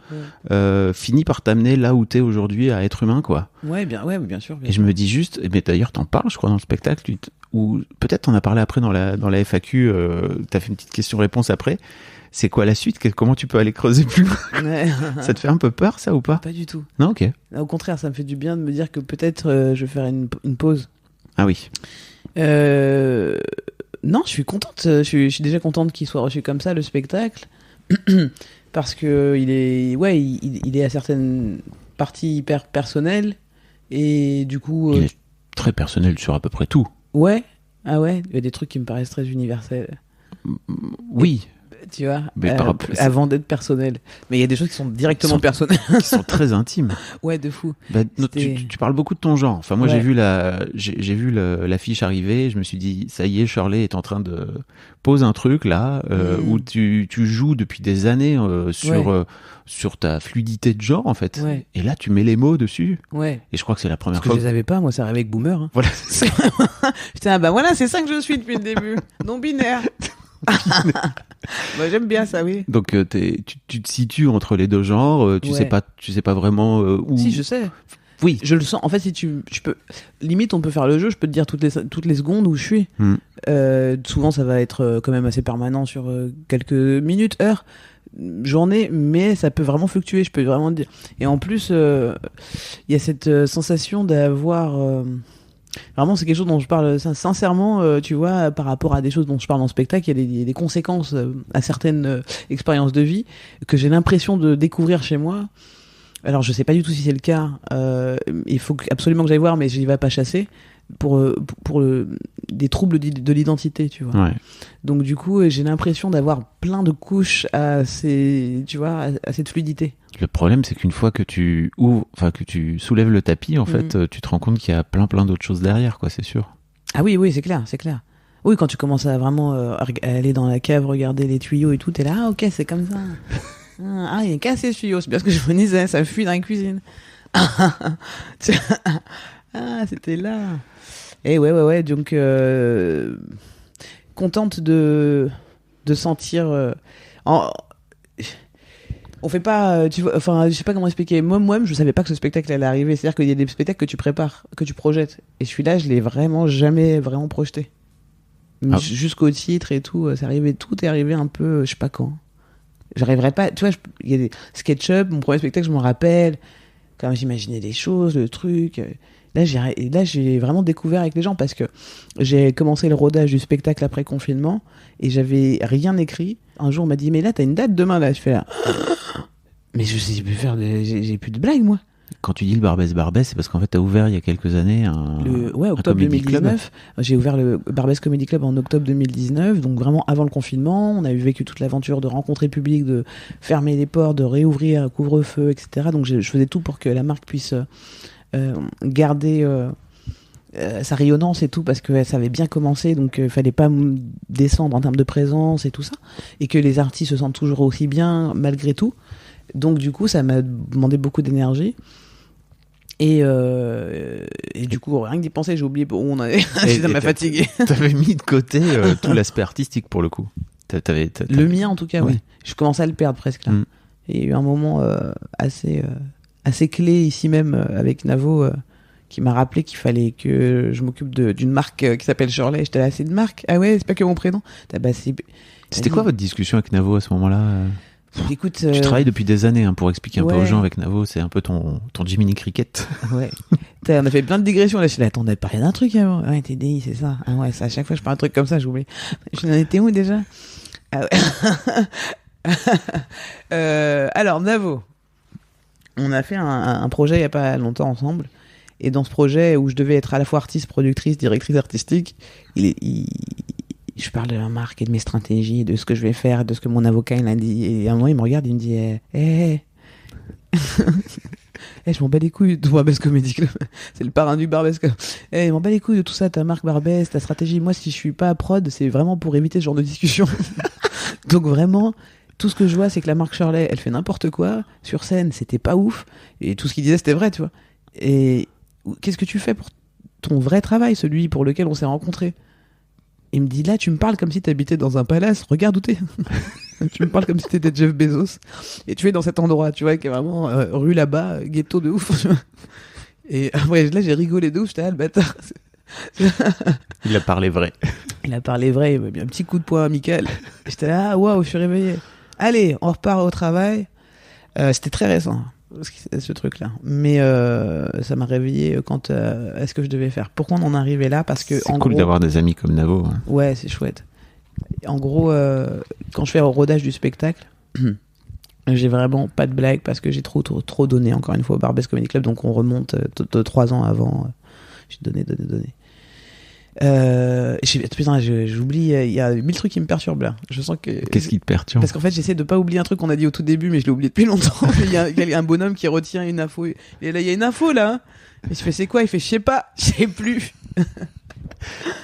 finit par t'amener là où tu es aujourd'hui à être humain, quoi. Bien sûr. Et je me dis juste, mais d'ailleurs t'en parles, je crois, dans le spectacle, ou peut-être t'en as parlé après dans la FAQ, t'as fait une petite question-réponse après. C'est quoi la suite ? Comment tu peux aller creuser plus loin ? Ça te fait un peu peur, ça, ou pas ? Pas du tout. Non, ok. Au contraire, ça me fait du bien de me dire que peut-être je vais faire une pause. Ah oui. Non, je suis contente. Je suis déjà contente qu'il soit reçu comme ça, le spectacle. Parce que il est à certaines parties hyper personnel. Et du coup. Il est très personnel sur à peu près tout. Ouais. Ah ouais. Il y a des trucs qui me paraissent très universels. Oui. Tu vois, mais avant d'être personnel. Mais il y a des choses qui sont directement personnelles. Qui sont très intimes. Ouais, de fou. Bah, tu parles beaucoup de ton genre. Enfin, moi, j'ai vu l'affiche arriver. Je me suis dit, ça y est, Shirley est en train de poser un truc là où tu joues depuis des années sur ta fluidité de genre, en fait. Ouais. Et là, tu mets les mots dessus. Ouais. Et je crois que c'est la première fois. fois. Je les avais pas. Moi, ça arrivait avec Boomer. Hein. Voilà. Putain, bah voilà, c'est ça que je suis depuis le début. Non binaire. Bah, j'aime bien ça, oui. Donc tu te situes entre les deux genres, tu sais pas vraiment où. Si, je sais. Oui, je le sens. En fait, si tu peux, limite, on peut faire le jeu. Je peux te dire toutes les secondes où je suis. Souvent, ça va être quand même assez permanent sur quelques minutes, heures, journées, mais ça peut vraiment fluctuer. Je peux vraiment te dire. Et en plus, il y a cette sensation d'avoir. Vraiment, c'est quelque chose dont je parle sincèrement, tu vois, par rapport à des choses dont je parle en spectacle. Il y a des conséquences à certaines expériences de vie que j'ai l'impression de découvrir chez moi. Alors, je sais pas du tout si c'est le cas. Il faut absolument que j'aille voir, mais je n'y vais pas chasser pour des troubles de l'identité, tu vois. Ouais. Donc, du coup, j'ai l'impression d'avoir plein de couches à cette fluidité. Le problème, c'est qu'une fois que tu soulèves le tapis, en fait, tu te rends compte qu'il y a plein d'autres choses derrière, quoi, c'est sûr. Ah oui, c'est clair. Oui, quand tu commences à vraiment aller dans la cave, regarder les tuyaux et tout, t'es là, ah ok, c'est comme ça. Ah, il est cassé ce tuyau, c'est bien ce que je me disais, ça fuit dans la cuisine. Ah, c'était là. Et ouais, donc contente de sentir... On fait pas, tu vois, enfin, je sais pas comment expliquer. Moi-même, je savais pas que ce spectacle allait arriver. C'est-à-dire qu'il y a des spectacles que tu prépares, que tu projettes. Et celui-là, je l'ai vraiment jamais vraiment projeté. Jusqu'au titre et tout, tout est arrivé un peu, je sais pas quand. J'arriverais pas, tu vois, il y a des SketchUp, mon premier spectacle, je m'en rappelle. Quand j'imaginais des choses, le truc. Là, j'ai vraiment découvert avec les gens parce que j'ai commencé le rodage du spectacle après confinement et j'avais rien écrit. Un jour, on m'a dit, mais là, t'as une date demain, là. Je fais là. Mais je sais plus faire j'ai plus de blagues, moi. quand tu dis le Barbès, c'est parce qu'en fait, t'as ouvert il y a quelques années octobre comedy club. 2019. J'ai ouvert le Barbès Comedy Club en octobre 2019, donc vraiment avant le confinement. On a vécu toute l'aventure de rencontrer le public, de fermer les portes, de réouvrir, couvre-feu, etc. Donc je faisais tout pour que la marque puisse garder sa rayonnance et tout, parce que ça avait bien commencé, donc il fallait pas descendre en termes de présence et tout ça, et que les artistes se sentent toujours aussi bien malgré tout. Donc du coup, ça m'a demandé beaucoup d'énergie. Et du coup, rien que d'y penser, j'ai oublié où on avait. Ça m'a fatigué. T'avais mis de côté tout l'aspect artistique pour le coup. Le mien, en tout cas, oui. Je commençais à le perdre presque là. Et il y a eu un moment assez clé ici même avec Navo qui m'a rappelé qu'il fallait que je m'occupe d'une marque qui s'appelle Shirley. J'étais là, c'est une marque? Ah ouais, c'est pas que mon prénom. C'était quoi votre discussion avec Navo à ce moment-là? Écoute, tu travailles depuis des années pour expliquer un peu aux gens avec Navo, c'est un peu ton Jiminy Cricket. Ouais. On a fait plein de digressions là. Je suis là, attends, on a parlé d'un truc avant. Ouais, TDI, c'est ça. Ah ouais, ça, à chaque fois que je parle un truc comme ça, j'oublie. Je n'en étais où déjà? Ah ouais. Alors, Navo, on a fait un projet il n'y a pas longtemps ensemble. Et dans ce projet où je devais être à la fois artiste, productrice, directrice artistique, je parle de la marque et de mes stratégies, de ce que je vais faire, de ce que mon avocat il a dit. Et à un moment, il me regarde, il me dit je m'en bats les couilles de Barbès Comedy Club. C'est le parrain du Barbès Club. Je m'en bats les couilles de tout ça, ta marque Barbès, ta stratégie. Moi, si je suis pas prod, c'est vraiment pour éviter ce genre de discussion. Donc vraiment, tout ce que je vois, c'est que la marque Shirley, elle fait n'importe quoi. Sur scène, c'était pas ouf. Et tout ce qu'il disait, c'était vrai, tu vois. Et qu'est-ce que tu fais pour ton vrai travail, celui pour lequel on s'est rencontrés? Il me dit, là, tu me parles comme si tu habitais dans un palace. Regarde où t'es. Tu me parles comme si t'étais Jeff Bezos. Et tu es dans cet endroit, tu vois, qui est vraiment rue là-bas, ghetto de ouf. Et après, là, j'ai rigolé de ouf. J'étais, le bâtard. Il a parlé vrai. Il a parlé vrai. Il m'a mis un petit coup de poing amical. J'étais là, waouh, je suis réveillé. Allez, on repart au travail. C'était très récent, ce truc-là. Mais ça m'a réveillé quant à ce que je devais faire. Pourquoi on en est arrivé là? Parce que c'est cool d'avoir des amis comme Navo. Hein. Ouais, c'est chouette. En gros, quand je fais le rodage du spectacle, j'ai vraiment pas de blague parce que j'ai trop donné, encore une fois, au Barbès Comedy Club. Donc on remonte de 3 ans avant. J'ai donné. Putain, j'oublie, il y a 1000 trucs qui me perturbent là. Je sens que. Qu'est-ce qui te perturbe? Parce qu'en fait, j'essaie de pas oublier un truc qu'on a dit au tout début, mais je l'ai oublié depuis longtemps. Il y a un bonhomme qui retient une info. Et là, il y a une info là. Hein. Et je fais, c'est quoi? Il fait, je sais pas, je sais plus.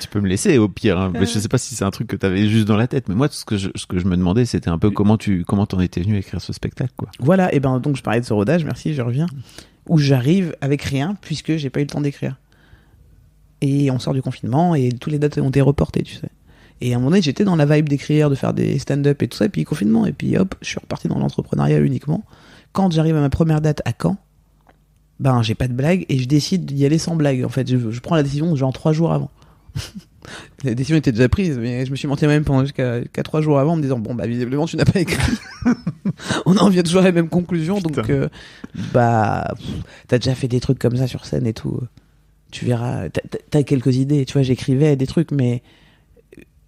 Tu peux me laisser au pire. Hein. Mais je sais pas si c'est un truc que t'avais juste dans la tête. Mais moi, ce que je me demandais, c'était un peu comment t'en étais venu à écrire ce spectacle, quoi. Voilà. Et ben donc je parlais de ce rodage. Merci, je reviens. Où j'arrive avec rien puisque j'ai pas eu le temps d'écrire. Et on sort du confinement et tous les dates ont été reportées, tu sais. Et à un moment donné, j'étais dans la vibe d'écrire, de faire des stand-up et tout ça, et puis confinement, et puis hop, je suis reparti dans l'entrepreneuriat uniquement. Quand j'arrive à ma première date à Caen, ben j'ai pas de blague et je décide d'y aller sans blague. En fait, je prends la décision genre 3 jours avant. La décision était déjà prise, mais je me suis menti même pendant jusqu'à 3 jours avant en me disant bon bah visiblement tu n'as pas écrit. On en vient toujours à la même conclusion. Putain. Donc t'as déjà fait des trucs comme ça sur scène et tout. Tu verras, t'as quelques idées, tu vois, j'écrivais des trucs, mais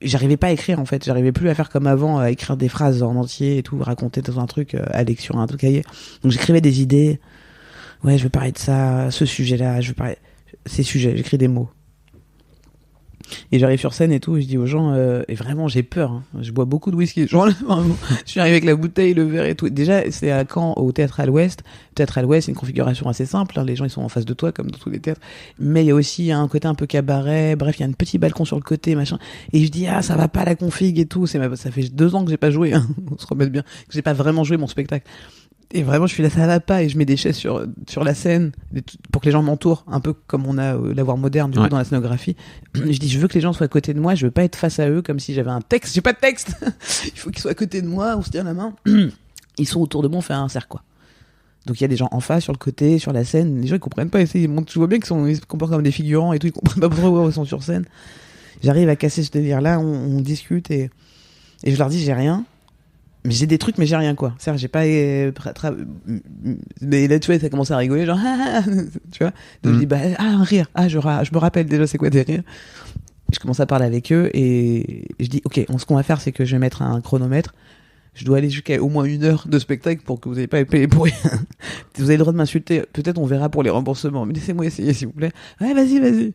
j'arrivais pas à écrire en fait, j'arrivais plus à faire comme avant, à écrire des phrases en entier et tout, raconter dans un truc, aller sur un truc cahier. Donc j'écrivais des idées, ouais, je veux parler de ça, ce sujet-là, je veux parler, ces sujets, j'écris des mots. Et j'arrive sur scène et tout, et je dis aux gens, et vraiment j'ai peur, hein. Je bois beaucoup de whisky. Genre, je suis arrivé avec la bouteille, le verre et tout. Déjà, c'est à Caen, au Théâtre à l'Ouest. Théâtre à l'Ouest, c'est une configuration assez simple, hein. Les gens ils sont en face de toi, comme dans tous les théâtres. Mais il y a aussi un côté un peu cabaret, bref, il y a un petit balcon sur le côté, machin. Et je dis, ça va pas la config et tout. Ça fait 2 ans que j'ai pas joué, hein. On se remet bien, que j'ai pas vraiment joué mon spectacle. Et vraiment, je suis là, ça va pas, et je mets des chaises sur la scène pour que les gens m'entourent, un peu comme on a l'avoir moderne du coup dans la scénographie. Je dis, je veux que les gens soient à côté de moi, je veux pas être face à eux comme si j'avais un texte. J'ai pas de texte. Il faut qu'ils soient à côté de moi, on se tient la main. Ils sont autour de moi, on fait un cercle, quoi. Donc il y a des gens en face, sur le côté, sur la scène. Les gens ils comprennent pas. Tu vois bien qu'ils se comportent comme des figurants et tout. Ils comprennent pas pourquoi ils sont sur scène. J'arrive à casser ce délire-là, on discute et je leur dis, j'ai rien. Mais j'ai des trucs, mais j'ai rien, quoi. C'est-à-dire, j'ai pas. Mais là, tu vois, ça commence à rigoler, genre, tu vois. Donc, je dis, un rire. Je me rappelle déjà, c'est quoi des rires. Je commence à parler avec eux et je dis, ok, ce qu'on va faire, c'est que je vais mettre un chronomètre. je dois aller jusqu'à au moins 1 heure de spectacle pour que vous n'ayez pas payé pour rien. Vous avez le droit de m'insulter. Peut-être on verra pour les remboursements. Mais laissez-moi essayer, s'il vous plaît. Ouais, vas-y.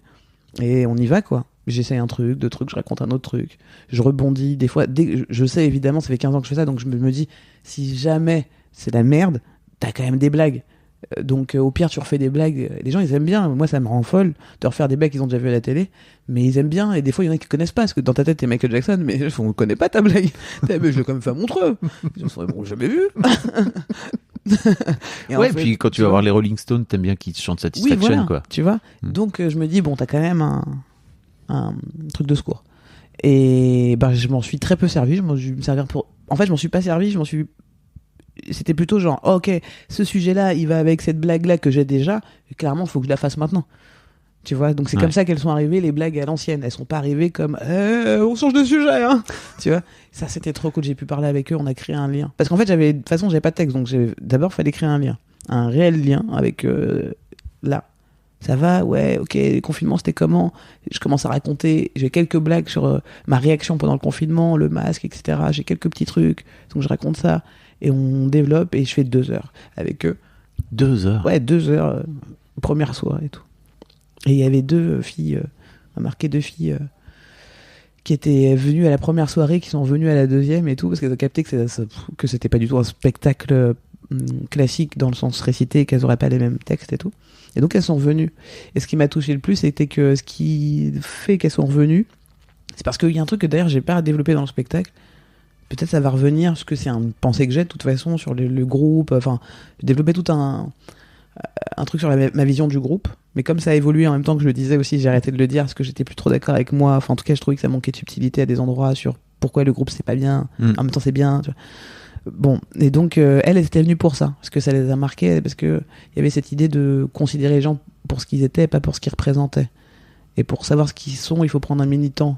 Et on y va, quoi. J'essaye un truc, 2 trucs, je raconte un autre truc. Je rebondis. Des fois, je sais évidemment, ça fait 15 ans que je fais ça, donc je me dis, si jamais c'est la merde, t'as quand même des blagues. Donc au pire tu refais des blagues, les gens ils aiment bien, moi ça me rend folle de refaire des blagues qu'ils ont déjà vu à la télé, mais ils aiment bien, et des fois il y en a qui connaissent pas, parce que dans ta tête t'es Michael Jackson, mais on connaît pas ta blague. Mais je l'ai quand même fait à Montreux, ils ont jamais vu. Et ouais, puis quand tu vas voir les Rolling Stones, t'aimes bien qu'ils te chantent Satisfaction, oui, voilà, quoi. Tu vois. Donc je me dis, bon, t'as quand même un truc de secours. Et bah, je m'en suis très peu servi, en fait je m'en suis pas servi, c'était plutôt genre, oh, ok, ce sujet-là, il va avec cette blague-là que j'ai déjà, clairement, il faut que je la fasse maintenant. Tu vois, donc c'est comme ça qu'elles sont arrivées, les blagues à l'ancienne. Elles sont pas arrivées comme, on change de sujet, hein. Tu vois, ça c'était trop cool, j'ai pu parler avec eux, on a créé un lien. Parce qu'en fait, de toute façon, j'avais pas de texte, donc d'abord, il fallait créer un lien. Un réel lien avec, là. Ça va, ouais, ok, le confinement c'était comment? Je commence à raconter, j'ai quelques blagues sur ma réaction pendant le confinement, le masque, etc. J'ai quelques petits trucs, donc je raconte ça. Et on développe, et je fais 2 heures avec eux. 2 heures? Ouais, 2 heures, première soirée et tout. Et il y avait 2 filles, on a marqué 2 filles qui étaient venues à la première soirée, qui sont venues à la deuxième et tout, parce qu'elles ont capté que c'était pas du tout un spectacle classique dans le sens récité, et qu'elles auraient pas les mêmes textes et tout. Et donc elles sont venues. Et ce qui m'a touché le plus, c'était que ce qui fait qu'elles sont revenues, c'est parce qu'il y a un truc que d'ailleurs j'ai pas développé dans le spectacle. Peut-être ça va revenir, parce que c'est une pensée que j'ai de toute façon sur le groupe. Enfin, j'ai développé tout un truc sur ma vision du groupe. Mais comme ça a évolué en même temps que je le disais aussi, j'ai arrêté de le dire parce que j'étais plus trop d'accord avec moi. Enfin, en tout cas, je trouvais que ça manquait de subtilité à des endroits sur pourquoi le groupe c'est pas bien. En même temps, c'est bien. Tu vois. Bon, et donc elles étaient venues pour ça, parce que ça les a marquées, parce que il y avait cette idée de considérer les gens pour ce qu'ils étaient, pas pour ce qu'ils représentaient. Et pour savoir ce qu'ils sont, il faut prendre un mini-temps.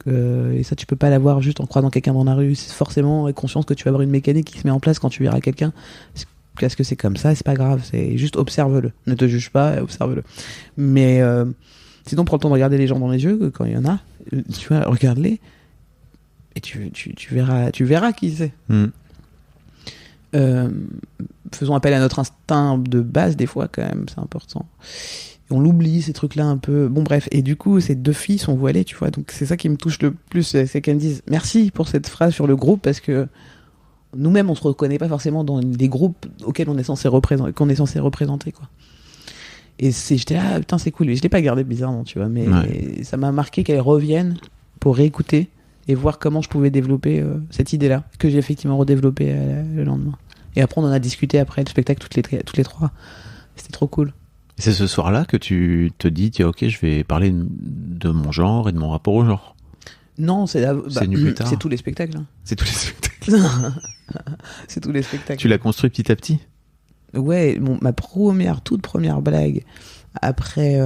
Et ça, tu peux pas l'avoir juste en croisant quelqu'un dans la rue. C'est forcément être conscience que tu vas avoir une mécanique qui se met en place quand tu verras quelqu'un. Parce que c'est comme ça, c'est pas grave. C'est juste observe-le. Ne te juge pas, observe-le. Mais sinon, prends le temps de regarder les gens dans les yeux quand il y en a. Tu vois, regarde-les et tu verras qui c'est. Faisons appel à notre instinct de base des fois quand même, c'est important. On l'oublie, ces trucs-là un peu. Bon, bref. Et du coup, ces 2 filles sont voilées, tu vois. Donc, c'est ça qui me touche le plus. C'est qu'elles me disent merci pour cette phrase sur le groupe, parce que nous-mêmes, on se reconnaît pas forcément dans les groupes auxquels qu'on est censé représenter, quoi. Et j'étais là, putain, c'est cool. Et je l'ai pas gardé bizarrement, tu vois. Mais ça m'a marqué qu'elles reviennent pour réécouter et voir comment je pouvais développer cette idée-là, que j'ai effectivement redéveloppée le lendemain. Et après, on en a discuté après le spectacle, toutes les 3. C'était trop cool. C'est ce soir-là que tu te dis, tiens, ok, je vais parler de mon genre et de mon rapport au genre. Non, c'est plus tard. C'est tous les spectacles. Hein. C'est tous les spectacles. C'est tous les spectacles. Tu l'as construit petit à petit? Ouais, ma toute première blague, après...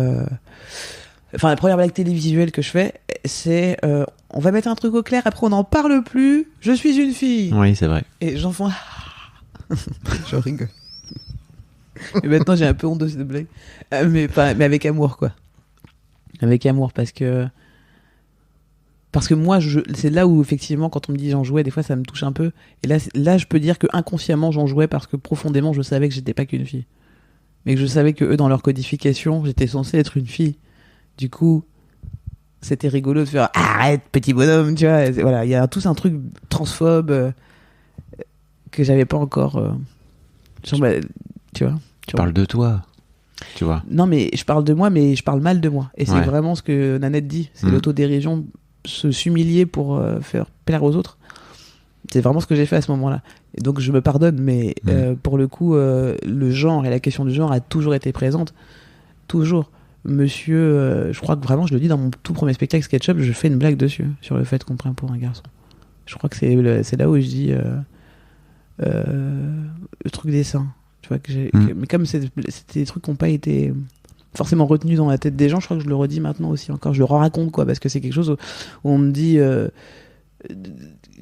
Enfin, la première blague télévisuelle que je fais, c'est on va mettre un truc au clair, après on n'en parle plus, je suis une fille. Oui, c'est vrai. Et j'en fais... je rigole. Et maintenant j'ai un peu honte de cette blague, mais avec amour, quoi. Avec amour, parce que moi c'est là où effectivement quand on me dit j'en jouais, des fois ça me touche un peu, et là je peux dire que inconsciemment j'en jouais parce que profondément je savais que j'étais pas qu'une fille, mais que je savais que eux dans leur codification j'étais censé être une fille. Du coup c'était rigolo de faire arrête petit bonhomme, tu vois. Voilà, il y a tout un truc transphobe que j'avais pas encore tu vois. Tu parles de toi, tu vois. Non, mais je parle de moi, mais je parle mal de moi. Et c'est vraiment ce que Nanette dit. C'est l'autodérision, s'humilier pour faire plaire aux autres. C'est vraiment ce que j'ai fait à ce moment-là. Et donc je me pardonne, mais pour le coup, le genre et la question du genre a toujours été présente. Toujours. Monsieur, je crois que vraiment, je le dis dans mon tout premier spectacle SketchUp, je fais une blague dessus, sur le fait qu'on prend pour un garçon. Je crois que c'est là où je dis le truc des seins. Tu vois, mais comme c'était des trucs qui n'ont pas été forcément retenus dans la tête des gens, je crois que je le redis maintenant aussi encore. Je le raconte, quoi, parce que c'est quelque chose où on me dit...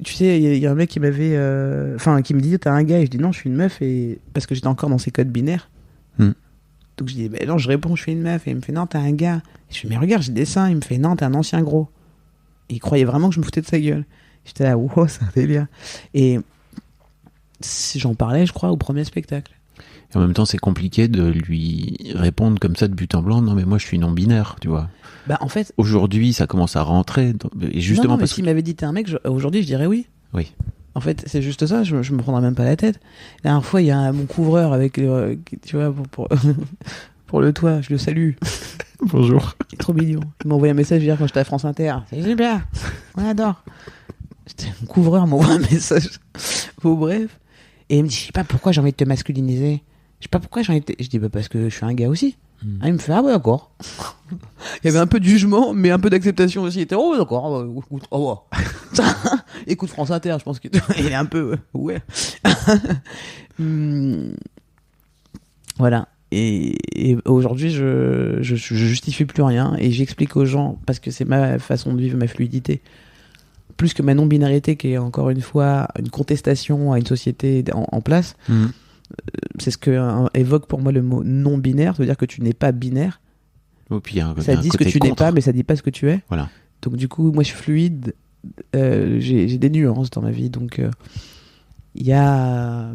tu sais, il y a un mec qui m'avait... qui me dit, t'as un gars, et je dis non, je suis une meuf, et parce que j'étais encore dans ces codes binaires. Donc je dis, ben non, je réponds, je suis une meuf, et il me fait, non, t'as un gars. Et je fais, mais regarde, j'ai des seins. Il me fait, non, t'es un ancien gros. Et il croyait vraiment que je me foutais de sa gueule. J'étais là, wow, c'est un délire. Et Si j'en parlais, je crois, au premier spectacle. Et en même temps, c'est compliqué de lui répondre comme ça de but en blanc. Non, mais moi, je suis non-binaire, tu vois. Bah, en fait. Aujourd'hui, ça commence à rentrer. Et justement, non, mais parce s'il m'avait dit t'es un mec, aujourd'hui, je dirais oui. Oui. En fait, c'est juste ça, je me prendrais même pas la tête. La dernière fois, il y a mon couvreur avec, tu vois, pour le toit, je le salue. Bonjour. Il est trop mignon. Il m'a envoyé un message hier quand j'étais à France Inter. C'est super, on adore. Mon couvreur m'envoie un message. Bon, bref. Et il me dit, je sais pas pourquoi j'ai envie de te masculiniser. Je sais pas pourquoi j'ai envie de te... Je dis, bah parce que je suis un gars aussi. Ah, il me fait, ah ouais, d'accord. Il y avait un peu de jugement, mais un peu d'acceptation aussi. Il était, oh d'accord, écoute, oh, écoute France Inter, je pense qu'il est un peu, ouais. Voilà. Et aujourd'hui, je justifie plus rien et j'explique aux gens, parce que c'est ma façon de vivre ma fluidité, plus que ma non-binarité qui est encore une fois une contestation à une société en place. C'est ce que évoque pour moi le mot non-binaire, c'est-à-dire que tu n'es pas binaire. Ça dit ce que tu n'es pas, mais ça dit pas ce que tu es. Voilà. Donc du coup, moi je suis fluide, j'ai des nuances dans ma vie. Donc il y a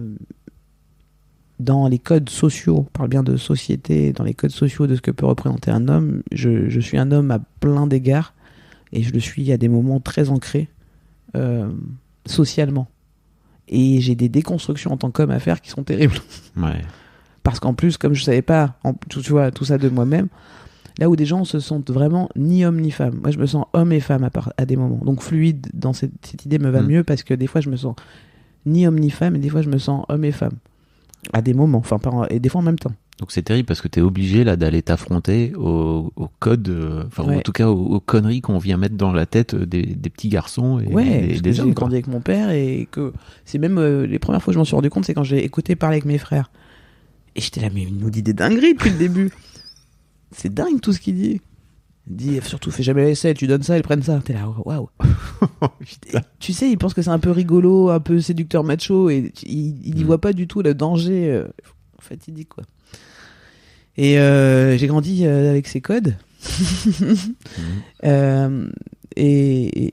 dans les codes sociaux, on parle bien de société, dans les codes sociaux de ce que peut représenter un homme, je suis un homme à plein d'égards et je le suis à des moments très ancrés socialement. Et j'ai des déconstructions en tant qu'homme à faire qui sont terribles. Ouais. Parce qu'en plus, comme je savais pas tu vois, tout ça de moi-même, là où des gens se sentent vraiment ni homme ni femme. Moi, je me sens homme et femme à des moments. Donc fluide dans cette idée me va mieux parce que des fois, je me sens ni homme ni femme et des fois, je me sens homme et femme. À des moments, et des fois en même temps. Donc c'est terrible parce que t'es obligé là d'aller t'affronter au code, ouais. En tout cas aux conneries qu'on vient mettre dans la tête des petits garçons et des hommes. J'ai grandi avec mon père et que c'est même les premières fois que je m'en suis rendu compte, c'est quand j'ai écouté parler avec mes frères. Et j'étais là, mais il nous dit des dingueries depuis le début. C'est dingue tout ce qu'il dit. Il dit surtout fais jamais l'essai, tu donnes ça, ils prennent ça. T'es là, waouh. Tu sais, il pense que c'est un peu rigolo, un peu séducteur macho et il y voit pas du tout le danger fatidique quoi. Et j'ai grandi avec ces codes. Et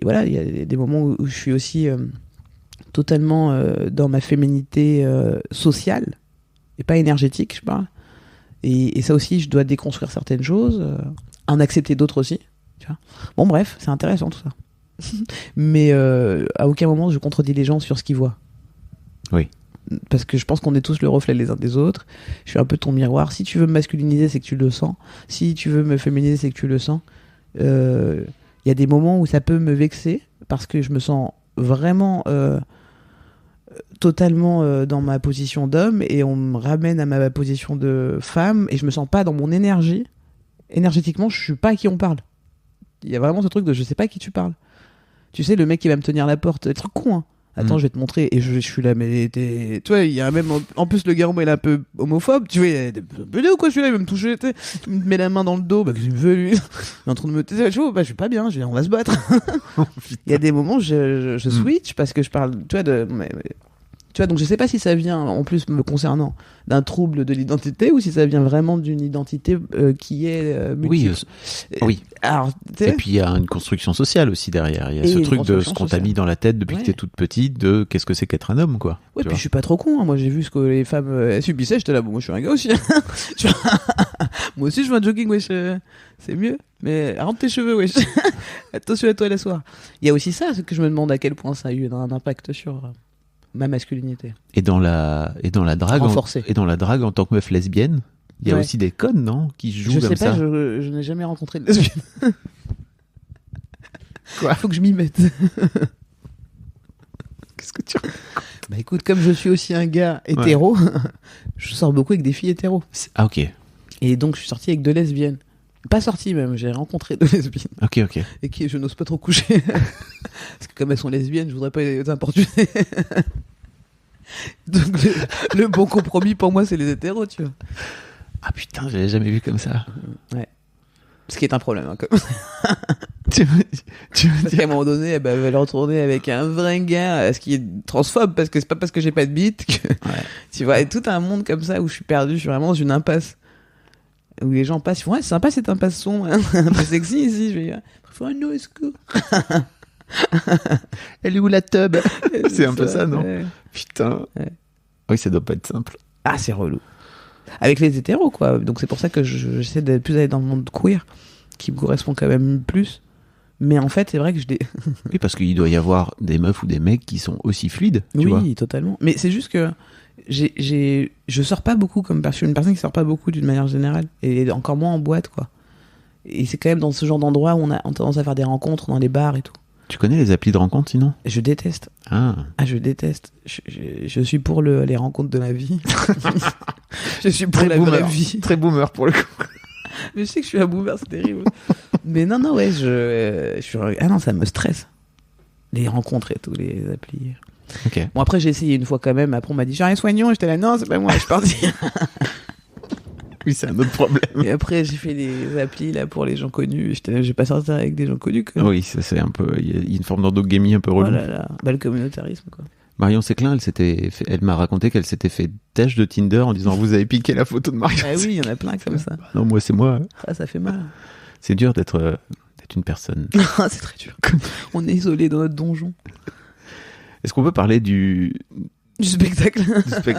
voilà, il y a des moments où je suis aussi totalement dans ma féminité sociale et pas énergétique, je parle. Et ça aussi, je dois déconstruire certaines choses, en accepter d'autres aussi. Tu vois. Bon, bref, c'est intéressant tout ça. Mais à aucun moment je contredis les gens sur ce qu'ils voient. Oui. Parce que je pense qu'on est tous le reflet les uns des autres. Je suis un peu ton miroir. Si tu veux me masculiniser, c'est que tu le sens. Si tu veux me féminiser, c'est que tu le sens. Y a des moments où ça peut me vexer parce que je me sens vraiment totalement dans ma position d'homme et on me ramène à ma position de femme et je me sens pas dans mon énergie. Énergétiquement, je suis pas à qui on parle. Il y a vraiment ce truc de je sais pas à qui tu parles. Tu sais, le mec qui va me tenir la porte, des trucs cons, hein. Attends, je vais te montrer. Et je suis là, mais tu vois, il y a même. En plus, le gars, il est un peu homophobe. Tu vois, il est un peu ou quoi, je suis là, il va me toucher. Il me met la main dans le dos. Bah, qu'est-ce qu'il me veut, lui? Il est en train de me taiser. Je suis pas bien. Je dis, on va se battre. Il y a des moments où je switch parce que je parle, tu vois, tu vois, donc je sais pas si ça vient, en plus me concernant, d'un trouble de l'identité ou si ça vient vraiment d'une identité qui est multiple. Oui. Alors, et puis il y a une construction sociale aussi derrière. Il y a ce truc de ce qu'on t'a mis dans la tête depuis que t'es toute petite, de qu'est-ce que c'est qu'être un homme, quoi. Ouais, puis je suis pas trop con. Hein. Moi, j'ai vu ce que les femmes subissaient. J'étais là, bon, moi, je suis un gars aussi. Moi aussi, je fais un jogging, wesh. C'est mieux. Mais rentre tes cheveux, wesh. Attention à toi la soirée. Il y a aussi ça, ce que je me demande à quel point ça a eu un impact sur ma masculinité. Et dans la drague en tant que meuf lesbienne, il y a aussi des codes, non, qui jouent comme ça. Je n'ai jamais rencontré de lesbienne. Quoi ? Faut que je m'y mette. Qu'est-ce que tu racontes ? Bah écoute, comme je suis aussi un gars hétéro, je sors beaucoup avec des filles hétéros. Ah ok. Et donc je suis sorti avec 2 lesbiennes. Pas sorti même, j'ai rencontré 2 lesbiennes. Ok. Et qui je n'ose pas trop coucher. Parce que comme elles sont lesbiennes, je voudrais pas les importuner. Donc le bon compromis pour moi, c'est les hétéros, tu vois. Ah putain, j'avais jamais vu comme ça. Ouais. Ce qui est un problème, hein, comme... Parce qu'à un moment donné, elle va le retourner avec un vrai gars, ce qui est transphobe, parce que c'est pas parce que j'ai pas de bite que... Tu vois, et tout un monde comme ça où je suis perdu, je suis vraiment dans une impasse. Où les gens passent, ils font, ouais, c'est sympa cette impasse sombre, hein, un peu sexy ici, je vais dire, faut un no esco. Elle est où la tub? C'est un peu ça, non? Ouais. Putain. Ouais. Oui, ça doit pas être simple. Ah, c'est relou. Avec les hétéros, quoi. Donc c'est pour ça que j'essaie de plus aller dans le monde queer, qui me correspond quand même plus. Mais en fait, c'est vrai que Oui, parce qu'il doit y avoir des meufs ou des mecs qui sont aussi fluides, tu vois. Oui, totalement. Mais c'est juste que je sors pas beaucoup je suis une personne qui sort pas beaucoup d'une manière générale. Et encore moins en boîte, quoi. Et c'est quand même dans ce genre d'endroit où on a tendance à faire des rencontres dans les bars et tout. Tu connais les applis de rencontre, sinon? Je déteste. Ah. Ah, je déteste. Je suis pour les rencontres de la vie. Je suis pour la vraie vie. Très boomer pour le coup. Mais je sais que je suis un boomer, c'est terrible. Mais non, ouais, je suis... Ah non, ça me stresse. Les rencontres et tout, les applis. Ok. Bon, après, j'ai essayé une fois quand même. Après, on m'a dit, j'ai un soignant. Et j'étais là, non, c'est pas moi, je suis parti. Oui, c'est un autre problème. Et après, j'ai fait des applis là pour les gens connus. Et j'étais là, j'ai pas sorti avec des gens connus. Quoi. Oui, ça, c'est un peu... Il y a une forme d'endogamie un peu relou. Oh là là. Bah, le communautarisme, quoi. Marion Séclin, elle m'a raconté qu'elle s'était fait têche de Tinder en disant vous avez piqué la photo de Marion. Ah oui, il y en a plein comme ça. Non, moi c'est moi. Ah, ça fait mal. C'est dur d'être une personne. C'est très dur. On est isolé dans notre donjon. Est-ce qu'on peut parler du spectacle.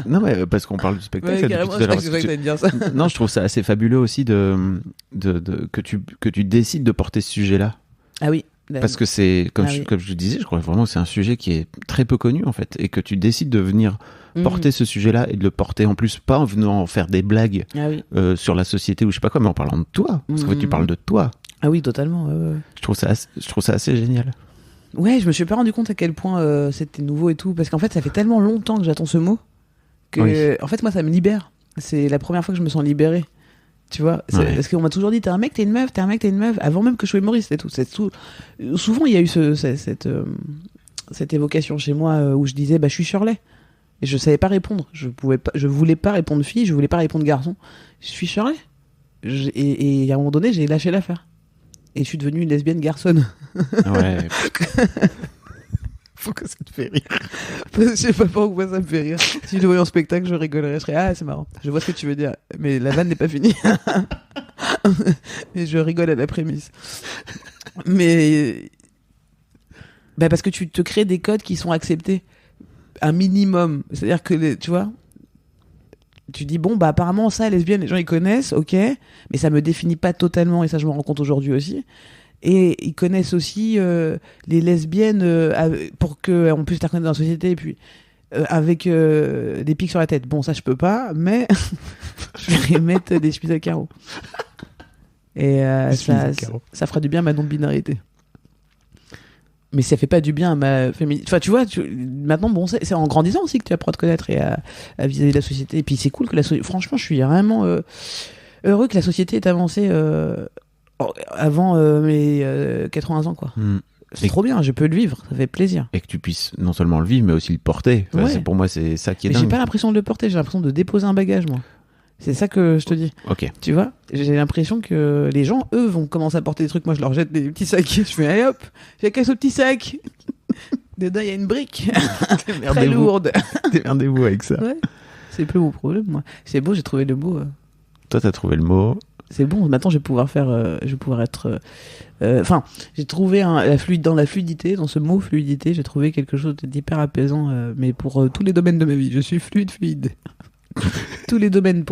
Non, mais parce qu'on parle du spectacle. Ouais, carrément, je crois que t'allais dire ça. Non, je trouve ça assez fabuleux aussi que tu décides de porter ce sujet-là. Ah oui. Parce que c'est, comme je disais, je crois vraiment que c'est un sujet qui est très peu connu, en fait. Et que tu décides de venir porter ce sujet-là et de le porter en plus, pas en venant en faire des blagues sur la société ou je sais pas quoi, mais en parlant de toi. Parce que tu parles de toi. Ah oui, totalement. Ouais. Je trouve ça assez génial. Ouais, je me suis pas rendu compte à quel point c'était nouveau et tout. Parce qu'en fait, ça fait tellement longtemps que j'attends ce mot que, en fait, moi, ça me libère. C'est la première fois que je me sens libérée. Tu vois, parce qu'on m'a toujours dit t'es un mec, t'es une meuf, t'es un mec, t'es une meuf, avant même que je sois humoriste et tout. Souvent il y a eu cette évocation chez moi où je disais bah je suis Shirley et je savais pas répondre, je voulais pas répondre fille, je voulais pas répondre garçon, je suis Shirley et à un moment donné j'ai lâché l'affaire et je suis devenue une lesbienne garçonne. Ouais. Faut que ça te fait rire. Je sais pas pourquoi ça me fait rire. Si je le voyais en spectacle, je rigolerais. Je serais ah, c'est marrant. Je vois ce que tu veux dire. Mais la vanne n'est pas finie. Mais je rigole à la prémisse. Mais. Bah parce que tu te crées des codes qui sont acceptés. Un minimum. C'est-à-dire que, tu vois. Tu dis, bon, bah apparemment, ça, lesbienne, les gens ils connaissent, ok. Mais ça me définit pas totalement. Et ça, je me rends compte aujourd'hui aussi. Et ils connaissent aussi les lesbiennes pour qu'on puisse les reconnaître dans la société et puis avec des pics sur la tête. Bon, ça je peux pas, mais je vais mettre des chemises à carreaux. Et ça fera du bien à ma non-binarité. Mais ça fait pas du bien à ma féminité. Enfin, tu vois, maintenant, bon, c'est en grandissant aussi que tu apprends à te connaître et à vis-à-vis de la société. Et puis c'est cool que franchement, je suis vraiment heureux que la société ait avancé avant mes 80 ans, quoi. C'est trop bien, je peux le vivre, ça fait plaisir. Et que tu puisses non seulement le vivre, mais aussi le porter. Enfin, pour moi, c'est ça qui est dingue. J'ai pas l'impression de le porter, j'ai l'impression de déposer un bagage, moi. C'est ça que je te dis. Ok. Tu vois, j'ai l'impression que les gens, eux, vont commencer à porter des trucs. Moi, je leur jette des petits sacs. Je fais, allez hop, j'ai qu'à ce petit sac. Dedans, il y a une brique. Très lourde. Démerdez-vous avec ça. Ouais. C'est plus mon problème, moi. C'est beau, j'ai trouvé le mot. Toi, t'as trouvé le mot. C'est bon, maintenant je vais pouvoir être. Enfin, j'ai trouvé dans la fluidité, dans ce mot fluidité, j'ai trouvé quelque chose d'hyper apaisant, mais pour tous les domaines de ma vie. Je suis fluide. Tous les domaines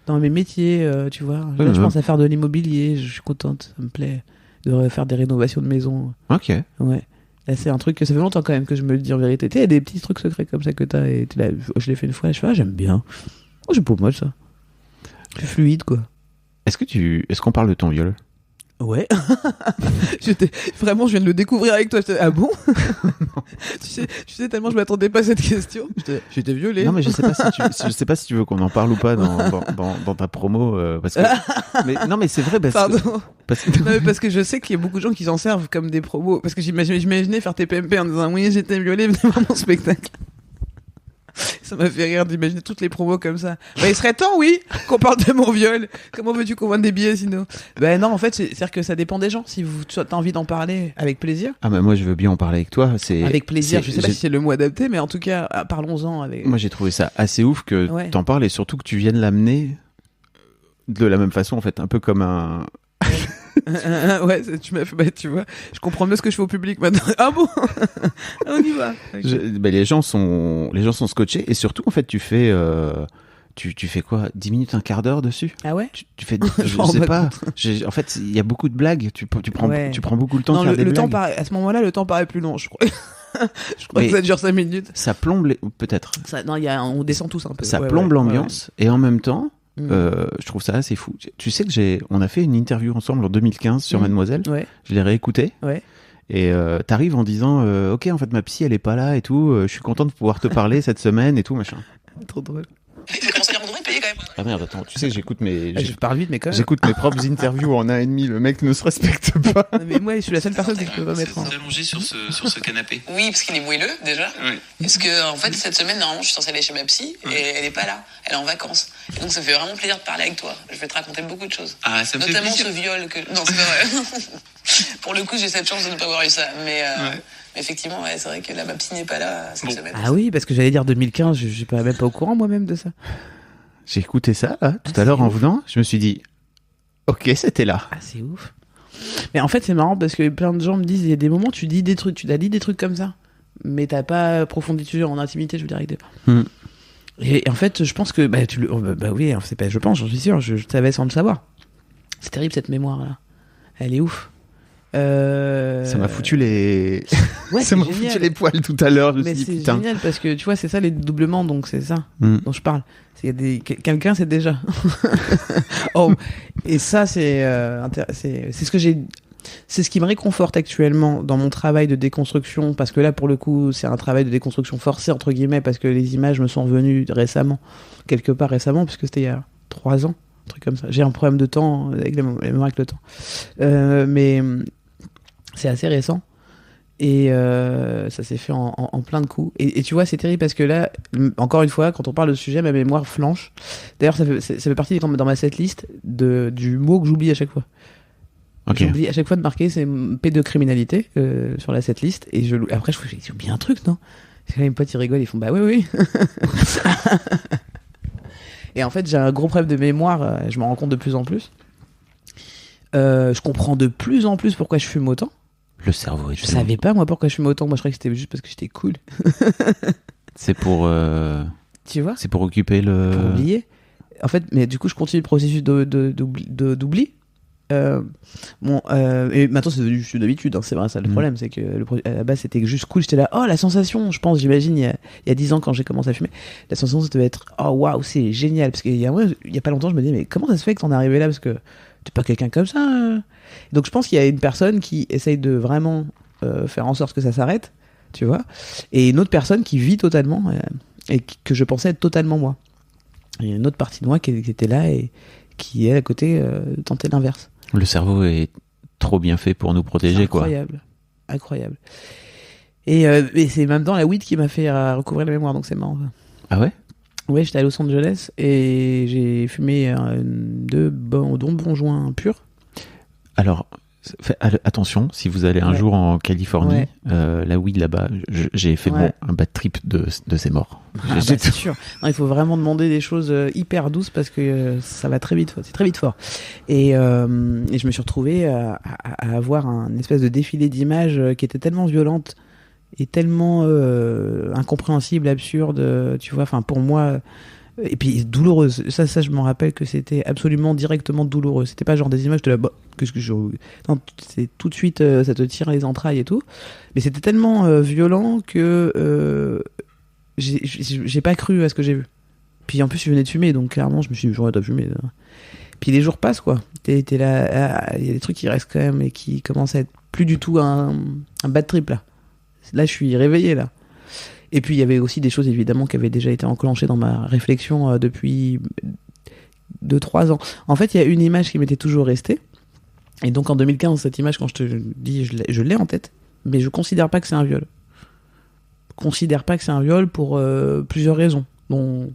dans mes métiers, tu vois. Là, je pense à faire de l'immobilier, je suis contente, ça me plaît de faire des rénovations de maison. Ok. Ouais. Là, c'est un truc que ça fait longtemps quand même que je me le dis en vérité. Tu sais, il y a des petits trucs secrets comme ça que t'as, et là, je l'ai fait une fois, et je fais, j'aime bien. Oh, c'est pas mal ça. C'est fluide, quoi. Est-ce qu'on parle de ton viol? Ouais. Vraiment, je viens de le découvrir avec toi. Ah bon? tu sais, tellement je m'attendais pas à cette question. J'étais violée. Non, mais je sais pas si tu veux qu'on en parle ou pas dans ta promo. Parce que... non, mais c'est vrai. Pardon. Parce que je sais qu'il y a beaucoup de gens qui s'en servent comme des promos. Parce que j'imaginais faire TPMP en disant oui, j'étais violée, venez voir mon spectacle. Ça m'a fait rire d'imaginer toutes les promos comme ça. Bah, il serait temps, oui, qu'on parle de mon viol. Comment veux-tu qu'on vende des billets sinon? Ben non, en fait, c'est-à-dire que ça dépend des gens. Si tu as envie d'en parler, avec plaisir. Ah, bah moi, je veux bien en parler avec toi. Avec plaisir. Je sais pas si c'est le mot adapté, mais en tout cas, parlons-en. Avec... Moi, j'ai trouvé ça assez ouf que t'en parles et surtout que tu viennes l'amener de la même façon, en fait. Un peu comme un... Ouais, tu m'as fait, bah, tu vois, je comprends mieux ce que je fais au public maintenant. Ah bon? On y va. Okay. Les gens sont scotchés et surtout en fait tu fais tu fais quoi, 10 minutes, un quart d'heure dessus? Ah ouais? Tu fais, je sais pas. En fait, il y a beaucoup de blagues. Tu prends beaucoup le temps de faire des blagues. Temps paraît, à ce moment-là, le temps paraît plus long, je crois. Je crois que ça dure 5 minutes. Ça plombe peut-être. Non, on descend tous un peu. Ça plombe l'ambiance et en même temps, je trouve ça assez fou. Tu sais que on a fait une interview ensemble en 2015 sur Mademoiselle. Ouais. Je l'ai réécoutée. Ouais. Et t'arrives en disant ok, en fait ma psy elle est pas là et tout. Je suis content de pouvoir te parler cette semaine et tout machin. Trop drôle. Tu commences à dire, on devrait payer quand même. Ah merde, attends, tu sais que j'écoute mes... je parle vite, mais quand même. J'écoute mes propres interviews en 1,5, le mec ne se respecte pas. Mais moi, je suis la seule personne qui peut pas mettre en... allongé sur ce canapé. Oui, parce qu'il est moelleux, déjà. Oui. Parce que, en fait, cette semaine, normalement, je suis censée aller chez ma psy, et elle est pas là. Elle est en vacances. Et donc, ça fait vraiment plaisir de parler avec toi. Je vais te raconter beaucoup de choses. Ah, ça me notamment fait plaisir. Ce viol que... Non, c'est pas vrai. Pour le coup, j'ai cette chance de ne pas avoir eu ça. Mais... effectivement, ouais, c'est vrai que là, ma psy n'est pas là cette semaine. Ah oui, parce que j'allais dire 2015, je suis même pas au courant moi-même de ça. J'ai écouté ça là, tout à l'heure en venant, je me suis dit, ok, c'était là. Ah, c'est ouf. Mais en fait, c'est marrant parce que plein de gens me disent, il y a des moments, tu as dit des trucs comme ça, mais t'as pas approfondi le sujet en intimité, je veux dire, avec des gens. Et en fait, je pense que, oui, c'est pas, je pense, j'en suis sûr, je savais sans le savoir. C'est terrible cette mémoire-là. Elle est ouf. Ça m'a foutu les ça m'a foutu les poils tout à l'heure. Mais c'est génial parce que tu vois, c'est ça les doublements, donc c'est ça dont je parle. Quelqu'un, c'est déjà. Et ça, c'est ce que j'ai. C'est ce qui me réconforte actuellement dans mon travail de déconstruction, parce que là, pour le coup, c'est un travail de déconstruction forcé entre guillemets, parce que les images me sont revenues quelque part récemment, puisque c'était il y a 3 ans, un truc comme ça. J'ai un problème de temps avec le temps, mais c'est assez récent et ça s'est fait en plein de coups et tu vois, c'est terrible parce que là, encore une fois, quand on parle de ce sujet, ma mémoire flanche. D'ailleurs, ça fait partie dans ma setlist du mot que j'oublie à chaque fois. Okay. J'oublie à chaque fois de marquer c'est pédocriminalité sur la setlist et après j'ai oublié un truc, non? Mes potes ils rigolent, ils font bah oui. Et en fait, j'ai un gros problème de mémoire, je m'en rends compte de plus en plus. Je comprends de plus en plus pourquoi je fume autant. Le cerveau est... Je savais pas, moi, pourquoi je fume autant. Moi, je croyais que c'était juste parce que j'étais cool. C'est pour... Tu vois ? C'est pour occuper le... Pour oublier. En fait, mais du coup, je continue le processus d'oubli. Et maintenant, c'est devenu juste une habitude. Hein, c'est vrai, ça, le problème. C'est que à la base, c'était juste cool. J'étais là, oh, la sensation, je pense, j'imagine, il y a 10 ans, quand j'ai commencé à fumer, la sensation, ça devait être, oh, waouh, c'est génial. Parce qu'il y a pas longtemps, je me disais, mais comment ça se fait que t'en es arrivé là ? Parce que t'es pas quelqu'un comme ça. Donc je pense qu'il y a une personne qui essaye de vraiment faire en sorte que ça s'arrête, tu vois, et une autre personne qui vit totalement et que je pensais être totalement moi. Il y a une autre partie de moi qui était là et qui est à côté tentait l'inverse. Le cerveau est trop bien fait pour nous protéger, incroyable. Et c'est même dans la weed qui m'a fait recouvrir la mémoire, donc c'est marrant. Ah ouais? Ouais, j'étais à Los Angeles et j'ai fumé 2 bons joints purs. Alors, attention, si vous allez un jour en Californie, la weed là-bas, j'ai fait un bad trip de ces morts. C'est sûr. Non, il faut vraiment demander des choses hyper douces parce que ça va très vite. C'est très vite fort. Et je me suis retrouvé à avoir un espèce de défilé d'images qui était tellement violente et tellement incompréhensible, absurde, tu vois, enfin pour moi, et puis douloureuse. Ça je m'en rappelle que c'était absolument directement douloureux. C'était pas genre des images de la non, c'est tout de suite ça te tire les entrailles et tout. Mais c'était tellement violent que j'ai pas cru à ce que j'ai vu. Puis en plus je venais de fumer, donc clairement je me suis dit j'aurais dû fumer. Puis les jours passent quoi. T'es là, il y a des trucs qui restent quand même et qui commencent à être plus du tout un bad trip là. Là, je suis réveillé, là. Et puis, il y avait aussi des choses, évidemment, qui avaient déjà été enclenchées dans ma réflexion depuis 2-3 ans. En fait, il y a une image qui m'était toujours restée. Et donc, en 2015, cette image, quand je te dis, je l'ai en tête. Mais je considère pas que c'est un viol. Je considère pas que c'est un viol pour plusieurs raisons. Dont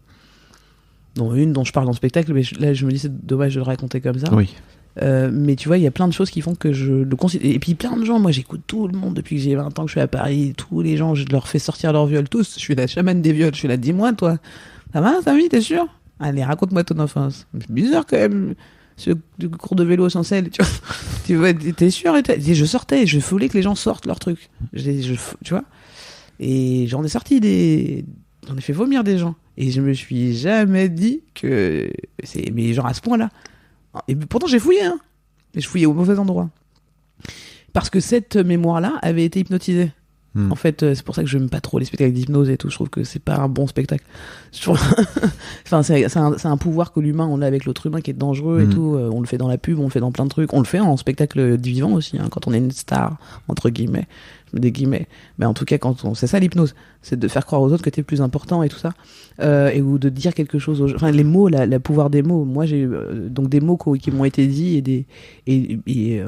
une dont je parle dans le spectacle. Mais là, je me dis, c'est dommage de le raconter comme ça. Oui. Mais tu vois, il y a plein de choses qui font que je le considère. Et puis plein de gens, moi j'écoute tout le monde depuis que j'ai 20 ans que je suis à Paris. Tous les gens, je leur fais sortir leur viol, tous. Je suis la chamane des viols. Je suis là, dis-moi, toi, ça va, Samy, t'es sûr ? Allez, raconte-moi ton enfance. C'est bizarre quand même. ce cours de vélo sans selle, tu vois, t'es sûr? Et je sortais, je voulais que les gens sortent leur truc. Tu vois? Et j'en ai sorti j'en ai fait vomir des gens. Et je me suis jamais dit que mais genre à ce point-là. Et pourtant j'ai fouillé, hein. Et je fouillais au mauvais endroit. Parce que cette mémoire-là avait été hypnotisée. En fait, c'est pour ça que je n'aime pas trop les spectacles d'hypnose et tout. Je trouve que c'est pas un bon spectacle. Enfin, c'est un pouvoir que l'humain, on a avec l'autre humain qui est dangereux et tout. On le fait dans la pub, on le fait dans plein de trucs. On le fait en spectacle vivant aussi, hein, quand on est une star, entre guillemets. Je mets des guillemets. Mais en tout cas, c'est ça l'hypnose. C'est de faire croire aux autres que t'es plus important et tout ça. Ou de dire quelque chose aux gens. Enfin, les mots, le pouvoir des mots. Moi, j'ai donc des mots qui m'ont été dits et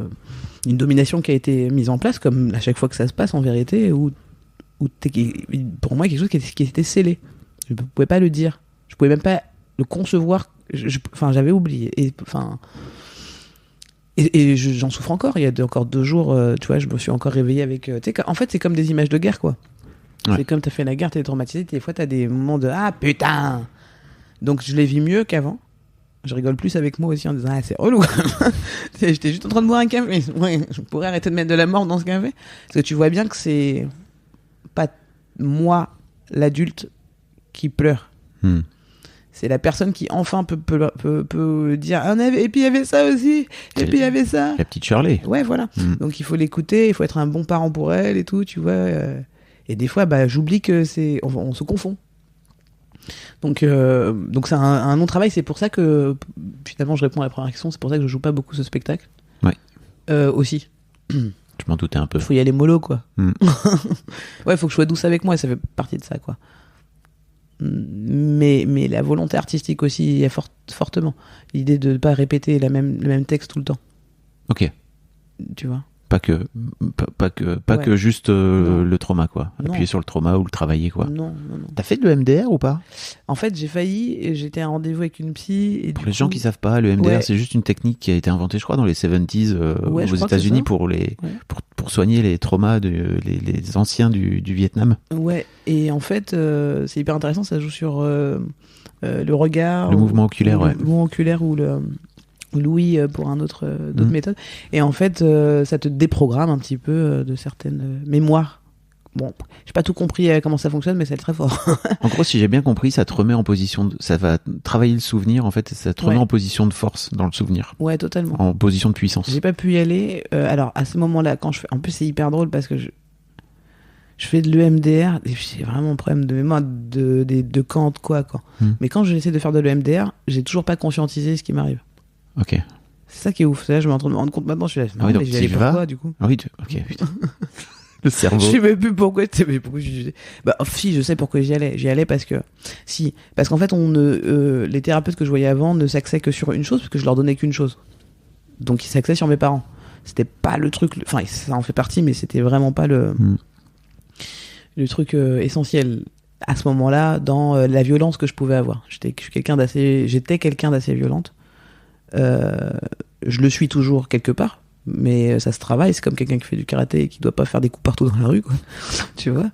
une domination qui a été mise en place, comme à chaque fois que ça se passe en vérité, où pour moi, quelque chose qui était scellé. Je ne pouvais pas le dire. Je pouvais même pas le concevoir. J'avais oublié. Et j'en souffre encore. Il y a encore 2 jours, tu vois, je me suis encore réveillé avec... en fait, c'est comme des images de guerre, quoi. Ouais. C'est comme t'as fait la guerre, t'es traumatisé. Des fois, t'as des moments de « Ah, putain !» Donc, je les vis mieux qu'avant. Je rigole plus avec moi aussi en disant « Ah, c'est relou !» J'étais juste en train de boire un café. Ouais, je pourrais arrêter de mettre de la mort dans ce café. Parce que tu vois bien que c'est pas moi, l'adulte, qui pleure. C'est la personne qui enfin peut dire ah, et puis il y avait ça aussi, et puis il y avait ça. La petite Shirley. Ouais, voilà. Donc il faut l'écouter, il faut être un bon parent pour elle et tout, tu vois. Et des fois, j'oublie que on se confond. Donc c'est un non-travail. C'est pour ça que finalement je réponds à la première question. C'est pour ça que je joue pas beaucoup ce spectacle. Ouais. Aussi. Je m'en doutais un peu. Faut y aller mollo, quoi. Ouais, faut que je sois douce avec moi. Ça fait partie de ça, quoi. Mais la volonté artistique aussi est fortement. L'idée de ne pas répéter le même texte tout le temps. Ok. Tu vois. Pas que juste le trauma, quoi. Appuyer sur le trauma ou le travailler, quoi. Non. T'as fait de l'EMDR ou pas? En fait, j'ai failli, et j'étais à un rendez-vous avec une psy. Et pour les gens qui savent pas, le MDR, c'est juste une technique qui a été inventée, je crois, dans les 70s aux États-Unis pour soigner les traumas les anciens du Vietnam. Ouais, et en fait, c'est hyper intéressant, ça joue sur le regard. Le mouvement oculaire, Le mouvement oculaire ou l'ouïe pour d'autres méthodes. Et en fait, ça te déprogramme un petit peu de certaines mémoires. Bon, j'ai pas tout compris comment ça fonctionne, mais c'est très fort. En gros, si j'ai bien compris, ça te remet en position ça va travailler le souvenir, en fait, et ça te remet en position de force dans le souvenir. Ouais, totalement. En position de puissance. J'ai pas pu y aller. Alors, à ce moment-là, quand je fais... En plus, c'est hyper drôle parce que je fais de l'EMDR, et j'ai vraiment un problème de mémoire de Kant, quoi. Mais quand j'essaie de faire de l'EMDR, j'ai toujours pas conscientisé ce qui m'arrive. Ok. C'est ça qui est ouf. C'est là, je me rends compte maintenant. Je suis là. Non, mais j'y allais pourquoi, du coup? Ah oui, ok, putain. Le cerveau. Je sais même plus pourquoi. Si, je sais pourquoi j'y allais. J'y allais parce qu'en fait, les thérapeutes que je voyais avant ne s'axaient que sur une chose, parce que je leur donnais qu'une chose. Donc, ils s'axaient sur mes parents. C'était pas le truc. Enfin, ça en fait partie, mais c'était vraiment pas le truc essentiel à ce moment-là dans la violence que je pouvais avoir. J'étais quelqu'un d'assez violente. Je le suis toujours quelque part. Mais ça se travaille, c'est comme quelqu'un qui fait du karaté et qui doit pas faire des coups partout dans la rue, quoi. Tu vois,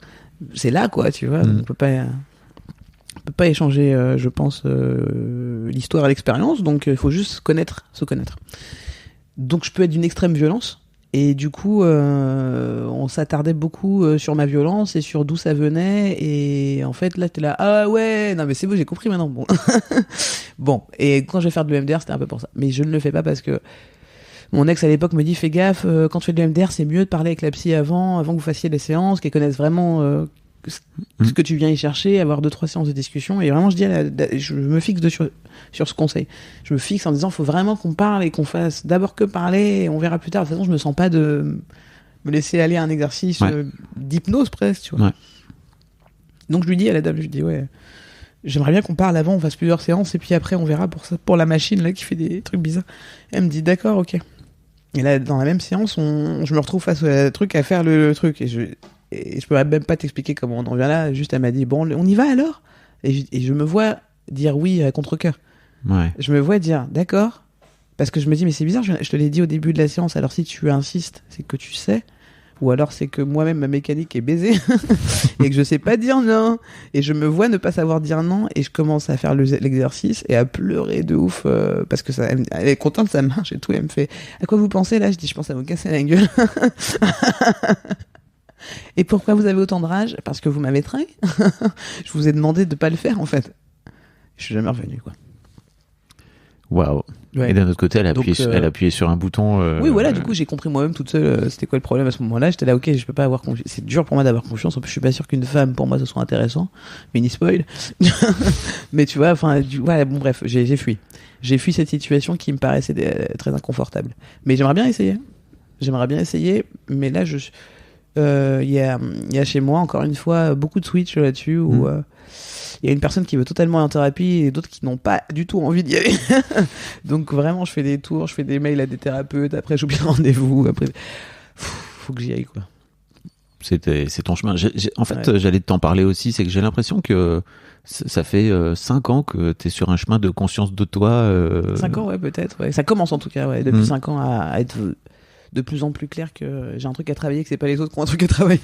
c'est là, quoi, tu vois. On peut pas échanger, je pense, l'histoire et l'expérience, donc il faut juste se connaître. Donc je peux être d'une extrême violence, et du coup on s'attardait beaucoup sur ma violence et sur d'où ça venait, et en fait là t'es là, ah ouais, non mais c'est bon, j'ai compris maintenant. Bon, et quand je vais faire de l'EMDR, c'était un peu pour ça, mais je ne le fais pas parce que mon ex à l'époque me dit fais gaffe, quand tu fais de l'EMDR, c'est mieux de parler avec la psy avant que vous fassiez des séances, qu'elle connaisse vraiment ce que tu viens y chercher, avoir 2-3 séances de discussion. Et vraiment, je me fixe sur ce conseil. Je me fixe en disant faut vraiment qu'on parle et qu'on fasse d'abord que parler, et on verra plus tard. De toute façon, je me sens pas de me laisser aller à un exercice d'hypnose presque, tu vois. Ouais. Donc je lui dis à la dame, j'aimerais bien qu'on parle avant, on fasse plusieurs séances, et puis après on verra pour la machine là qui fait des trucs bizarres. Elle me dit d'accord, ok. Et là, dans la même séance, je me retrouve face à truc à faire le truc. Et je pourrais même pas t'expliquer comment on en vient là. Juste, elle m'a dit, bon, on y va alors? Et je me vois dire oui à contre-cœur. Ouais. Je me vois dire d'accord. Parce que je me dis, mais c'est bizarre, je te l'ai dit au début de la séance. Alors si tu insistes, c'est que tu sais. ou alors c'est que moi-même ma mécanique est baisée et que je sais pas dire non, et je me vois ne pas savoir dire non, et je commence à faire l'exercice et à pleurer de ouf parce que ça, elle est contente, ça marche et tout, et elle me fait à quoi vous pensez là, je dis je pense à vous casser la gueule. Et pourquoi vous avez autant de rage? Parce que vous m'avez trahi. Je vous ai demandé de pas le faire en fait. Je suis jamais revenu quoi. Waouh. Ouais. Et d'un autre côté, elle a appuyé, Donc, elle a appuyé sur un bouton. Oui, voilà, du coup, j'ai compris moi-même toute seule c'était quoi le problème à ce moment-là. J'étais là, ok, je peux pas avoir confiance. C'est dur pour moi d'avoir confiance. En plus, je suis pas sûr qu'une femme, pour moi, ce soit intéressant. Mini spoil. Mais tu vois, enfin, ouais, bon, bref, j'ai fui. J'ai fui cette situation qui me paraissait très inconfortable. Mais j'aimerais bien essayer. Mais là, il y a chez moi, encore une fois, beaucoup de switch là-dessus où il y a une personne qui veut totalement aller en thérapie et d'autres qui n'ont pas du tout envie d'y aller. Donc vraiment, je fais des tours, je fais des mails à des thérapeutes, après j'oublie le rendez-vous, après faut que j'y aille quoi. C'est ton chemin. En fait, j'allais t'en parler aussi, c'est que j'ai l'impression que ça fait 5 ans que t'es sur un chemin de conscience de toi. 5 ans, ouais, peut-être. Ouais. Ça commence en tout cas, ouais, depuis 5 ans à être de plus en plus clair que j'ai un truc à travailler, que c'est pas les autres qui ont un truc à travailler.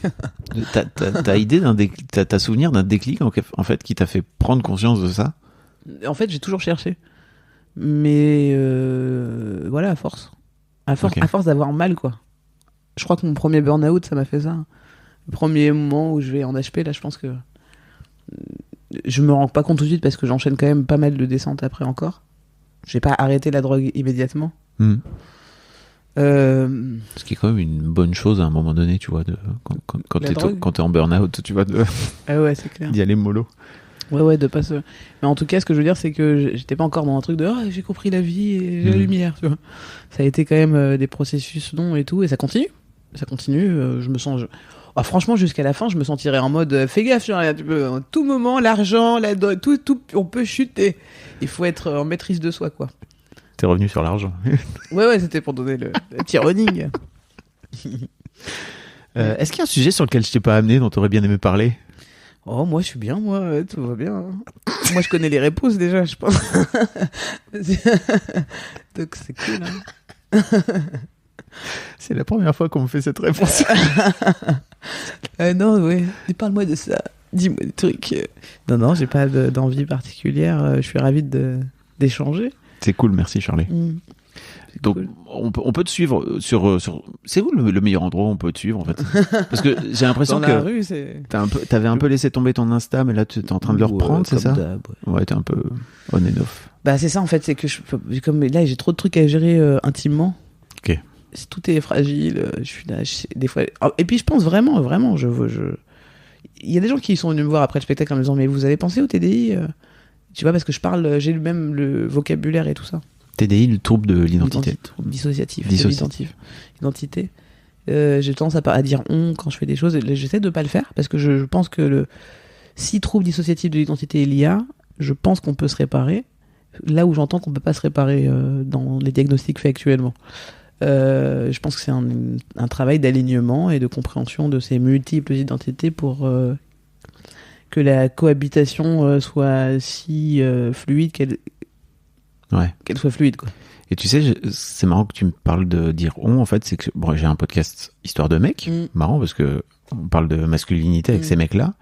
T'as souvenir d'un déclic en fait qui t'a fait prendre conscience de ça? En fait, j'ai toujours cherché, mais voilà, à force, okay. À force d'avoir mal, quoi. Je crois que mon premier burn-out, ça m'a fait ça. Le premier moment où je vais en HP, là, je pense que je me rends pas compte tout de suite parce que j'enchaîne quand même pas mal de descentes après encore. J'ai pas arrêté la drogue immédiatement. Ce qui est quand même une bonne chose à un moment donné, tu vois, quand t'es en burn-out, tu vois, ah ouais, c'est clair. D'y aller mollo. Ouais, de pas se. Mais en tout cas, ce que je veux dire, c'est que j'étais pas encore dans un truc de j'ai compris la vie et la lumière, tu vois. Ça a été quand même des processus longs et tout, et ça continue. Je me sens. Franchement, jusqu'à la fin, je me sentirais en mode fais gaffe, genre, à tout moment, l'argent, la drogue, tout, on peut chuter. Il faut être en maîtrise de soi, quoi. T'es revenu sur l'argent. Ouais, c'était pour donner le petit running. Est-ce qu'il y a un sujet sur lequel je t'ai pas amené, dont t'aurais bien aimé parler? Oh, moi, je suis bien, tout va bien. Moi, je connais les réponses déjà, je pense. Donc, c'est cool, hein. C'est la première fois qu'on me fait cette réponse. Non, ouais. Parle-moi de ça. Dis-moi des trucs. Non, j'ai pas d'envie particulière. Je suis ravi d'échanger. C'est cool, merci Charlie. Donc, cool. on peut te suivre sur c'est où le meilleur endroit où on peut te suivre en fait? Parce que j'ai l'impression que rue, t'avais un peu laissé tomber ton Insta, mais là tu es en train de le reprendre, c'est ça? Ouais, t'es un peu on and off. Bah c'est ça en fait, c'est que comme là j'ai trop de trucs à gérer intimement. Ok. Tout est fragile. Je suis là, des fois. Et puis je pense vraiment, il y a des gens qui sont venus me voir après le spectacle en me disant mais vous avez pensé au TDI? Tu vois, parce que j'ai même le vocabulaire et tout ça. TDI, le trouble de l'identité. Dissociatif. Identité. J'ai tendance à dire on quand je fais des choses. J'essaie de pas le faire parce que je pense que si trouble dissociatif de l'identité il y a, je pense qu'on peut se réparer. Là où j'entends qu'on peut pas se réparer dans les diagnostics faits actuellement. Je pense que c'est un travail d'alignement et de compréhension de ces multiples identités pour que la cohabitation soit si fluide qu'elle soit fluide, quoi. Et tu sais, c'est marrant que tu me parles de dire on, en fait, c'est que j'ai un podcast Histoire de mecs, marrant parce que on parle de masculinité avec ces mecs-là,